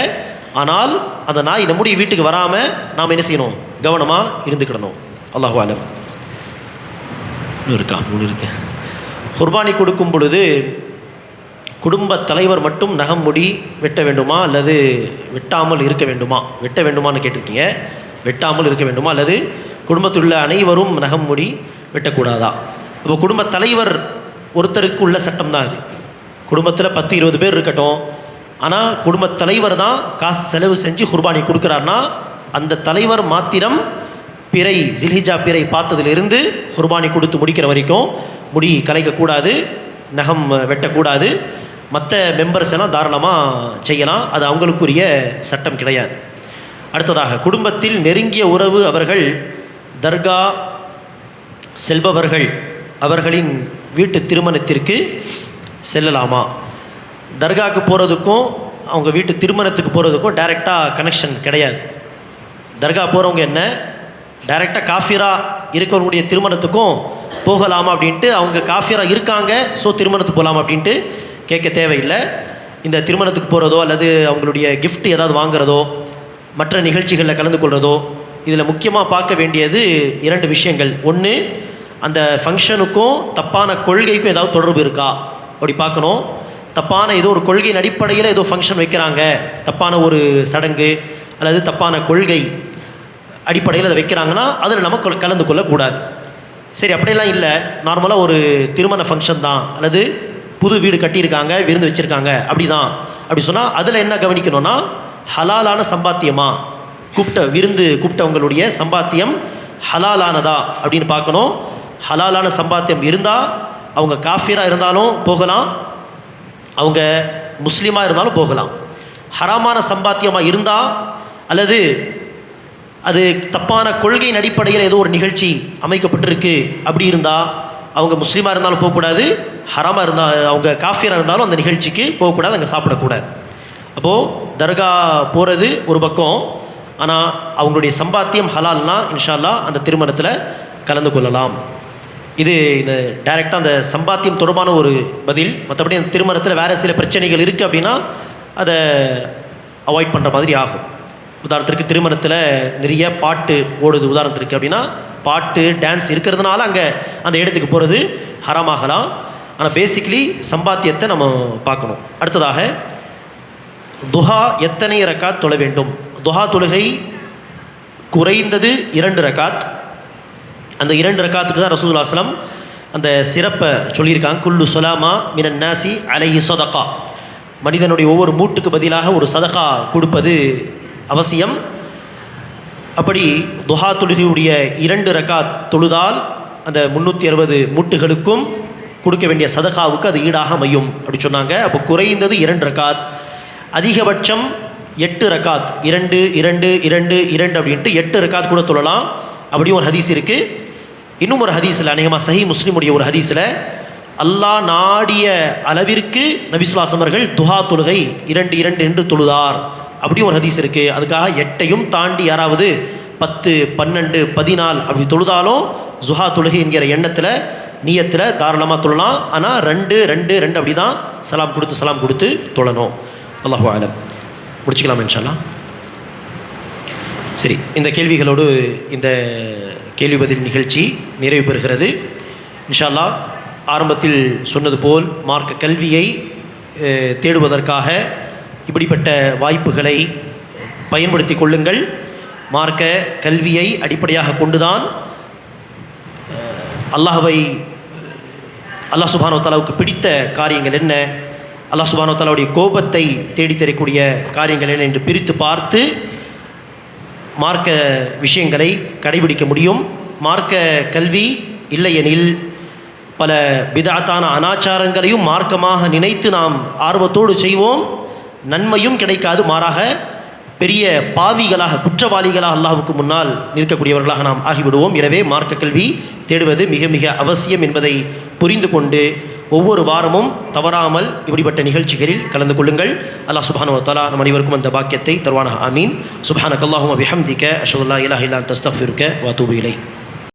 ஆனால் அந்த நாய் நம்முடைய வீட்டுக்கு வராமல் நாம் என்ன செய்யணும், கவனமாக இருந்துக்கிடணும். அல்லாஹு அலம். இருக்கு குர்பானி கொடுக்கும் பொழுது குடும்ப தலைவர் மட்டும் நகம் முடி வெட்ட வேண்டுமா அல்லது வெட்டாமல் இருக்க வேண்டுமா? வெட்ட வேண்டுமான்னு கேட்டிருக்கீங்க. வெட்டாமல் இருக்க வேண்டுமா அல்லது குடும்பத்தில் உள்ள அனைவரும் நகம் முடி வெட்டக்கூடாதா? அப்போ குடும்ப தலைவர் ஒருத்தருக்கு உள்ள சட்டம் தான் இது. குடும்பத்தில் 10-20 பேர் இருக்கட்டும், ஆனால் குடும்ப தலைவர் தான் காசு செலவு செஞ்சு குர்பானி கொடுக்குறாருன்னா அந்த தலைவர் மாத்திரம் பிறை ஜில்ஹிஜா பிறை பார்த்ததிலிருந்து குர்பானி கொடுத்து முடிக்கிற வரைக்கும் முடி கலைக்கக்கூடாது, நகம் வெட்டக்கூடாது. மற்ற மெம்பர்ஸ் எல்லாம் தாராளமாக செய்யலாம், அது அவங்களுக்குரிய சட்டம் கிடையாது. அடுத்ததாக, குடும்பத்தில் நெருங்கிய உறவு அவர்கள் தர்கா செல்பவர்கள் அவர்களின் வீட்டு திருமணத்திற்கு செல்லலாமா? தர்காவுக்கு போகிறதுக்கும் அவங்க வீட்டு திருமணத்துக்கு போகிறதுக்கும் டைரெக்டாக கனெக்ஷன் கிடையாது. தர்கா போகிறவங்க என்ன டைரெக்டாக காஃபிரா இருக்கிறவங்களுடைய திருமணத்துக்கும் போகலாமா அப்படின்ட்டு, அவங்க காஃபிரா இருக்காங்க ஸோ திருமணத்துக்கு போகலாமா அப்படின்ட்டு கேட்க தேவையில்லை. இந்த திருமணத்துக்கு போகிறதோ அல்லது அவங்களுடைய கிஃப்ட் ஏதாவது வாங்குறதோ மற்ற நிகழ்ச்சிகளில் கலந்து கொள்கிறதோ, இதில் முக்கியமாக பார்க்க வேண்டியது 2 விஷயங்கள். ஒன்று, அந்த ஃபங்க்ஷனுக்கும் தப்பான கொள்கைக்கும் ஏதாவது தொடர்பு இருக்கா அப்படி பார்க்கணும். தப்பான ஏதோ ஒரு கொள்கையின் அடிப்படையில் ஏதோ ஃபங்க்ஷன் வைக்கிறாங்க, தப்பான ஒரு சடங்கு அல்லது தப்பான கொள்கை அடிப்படையில் அதை வைக்கிறாங்கன்னா அதில் நம்ம கலந்து கொள்ளக்கூடாது. சரி, அப்படியெல்லாம் இல்லை, நார்மலாக ஒரு திருமண ஃபங்க்ஷன் தான் அல்லது புது வீடு கட்டியிருக்காங்க, விருந்து வச்சுருக்காங்க, அப்படி தான் அப்படி சொன்னால் அதில் என்ன கவனிக்கணும்னா, ஹலாலான சம்பாத்தியமா, கூப்பிட்டவங்களுடைய சம்பாத்தியம் ஹலாலானதா அப்படின்னு பார்க்கணும். ஹலாலான சம்பாத்தியம் இருந்தால் அவங்க காஃபிராக இருந்தாலும் போகலாம், அவங்க முஸ்லீமாக இருந்தாலும் போகலாம். ஹராமான சம்பாத்தியமாக இருந்தால் அல்லது அது தப்பான கொள்கையின் அடிப்படையில் ஏதோ ஒரு நிகழ்ச்சி அமைக்கப்பட்டிருக்கு அப்படி இருந்தால் அவங்க முஸ்லீமாக இருந்தாலும் போகக்கூடாது, ஹராமாக இருந்தால் அவங்க காஃபிராக இருந்தாலும் அந்த நிகழ்ச்சிக்கு போகக்கூடாது, அங்கே சாப்பிடக்கூடாது. அப்போது தர்கா போகிறது ஒரு பக்கம், ஆனால் அவங்களுடைய சம்பாத்தியம் ஹலால்னா இன்ஷா அல்லாஹ் அந்த திருமணத்தில் கலந்து கொள்ளலாம். இது இந்த டைரெக்டாக அந்த சம்பாத்தியம் தொடர்பான ஒரு பதில். மற்றபடி அந்த திருமணத்தில் வேறு சில பிரச்சனைகள் இருக்குது அப்படின்னா அதை அவாய்ட் பண்ணுற மாதிரி ஆகும். உதாரணத்திற்கு திருமணத்தில் நிறைய பாட்டு ஓடுது உதாரணத்திற்கு அப்படின்னா, பாட்டு டான்ஸ் இருக்கிறதுனால அங்கே அந்த இடத்துக்கு போகிறது ஹராமாகலாம். ஆனால் பேசிக்கலி சம்பாத்தியத்தை நம்ம பார்க்கணும். அடுத்ததாக துஹா எத்தனை ரக்காத் தொழ வேண்டும்? துஹா தொழுகை குறைந்தது 2 ரக்காத். அந்த 2 ரக்காத்துக்கு தான் ரசூலுல்லாஹி ஸல்லல்லாஹு அலைஹி வஸல்லம் அந்த சிறப்பை சொல்லியிருக்காங்க. குல்லு சொலாமா மினன் நாசி அலைஹி சதகா, மனிதனுடைய ஒவ்வொரு மூட்டுக்கு பதிலாக ஒரு சதகா கொடுப்பது அவசியம். அப்படி துஹா தொழுகையுடைய 2 ரக்காத் தொழுதால் அந்த 360 மூட்டுகளுக்கும் கொடுக்க வேண்டிய சதகாவுக்கு அது ஈடாக அமையும் அப்படி சொன்னாங்க. அப்போ குறைந்தது 2 ரக்காத், அதிகபட்சம் 8 ரக்காத், 2 2 2 2 அப்படின்ட்டு 8 ரக்காத் கூட தொழலாம். அப்படியும் ஒரு ஹதீஸ் இருக்குது. இன்னும் ஒரு ஹதீஸில், அநேகமாக சஹீஹ் முஸ்லிமுடைய ஒரு ஹதீஸில், அல்லாஹ் நாடிய அளவிற்கு நபி ஸல்லல்லாஹு அலைஹி வஸல்லம் அவர்கள் துஹா தொழுகை 2 2 என்று தொழுதார் அப்படியும் ஒரு ஹதீஸ் இருக்குது. அதுக்காக 8ஐயும் தாண்டி யாராவது 10 12 14 அப்படி தொழுதாலும் ஜுஹா தொழுகை என்கிற எண்ணத்தில் நியத்தில் தாராளமாக தொழலாம். ஆனால் 2 2 2 அப்படி தான் சலாம் கொடுத்து தொழணும். அல்லாஹு அலம். முடிச்சுக்கலாம் இன்ஷா அல்லாஹ். சரி, இந்த கேள்விகளோடு இந்த கேள்வி பதில் நிகழ்ச்சி நிறைவு பெறுகிறது இன்ஷா அல்லாஹ். ஆரம்பத்தில் சொன்னது போல் மார்க்க கல்வியை தேடுவதற்காக இப்படிப்பட்ட வாய்ப்புகளை பயன்படுத்தி கொள்ளுங்கள். மார்க்க கல்வியை அடிப்படையாக கொண்டுதான் அல்லாஹ் சுப்ஹானஹு வ தஆலாவுக்கு பிடித்த காரியங்கள் என்ன, அல்லாஹ் சுப்ஹானஹு வ தஆலாவுடைய கோபத்தை தேடித்தரக்கூடிய காரியங்கள் என்ன என்று பிரித்து பார்த்து மார்க்க விஷயங்களை கடைபிடிக்க முடியும். மார்க்க கல்வி இல்லையெனில் பல பிதஅத்தான அனாச்சாரங்களையும் மார்க்கமாக நினைத்து நாம் ஆர்வத்தோடு செய்வோம், நன்மையும் கிடைக்காது. மாறாக பெரிய பாவிகளாக, குற்றவாளிகளாக அல்லாஹ்வுக்கு முன்னால் நிற்கக்கூடியவர்களாக நாம் ஆகிவிடுவோம். எனவே மார்க்க கல்வி தேடுவது மிக மிக அவசியம் என்பதை புரிந்து கொண்டு ஒவ்வொரு வாரமும் தவறாமல் இப்படிப்பட்ட நிகழ்ச்சிகளில் கலந்து கொள்ளுங்கள். அல்லாஹ் சுப்ஹானஹு வ தஆலா நம் அனைவருக்கும் அந்த பாக்கியத்தை தருவானாக. ஆமீன். சுப்ஹானக அல்லாஹும்ம பிஹம்திக அஷ்ஹது அல்லா இலாஹா இல்லா அன்த அஸ்தக்ஃபிருக வ அத்தூபு இலைக்.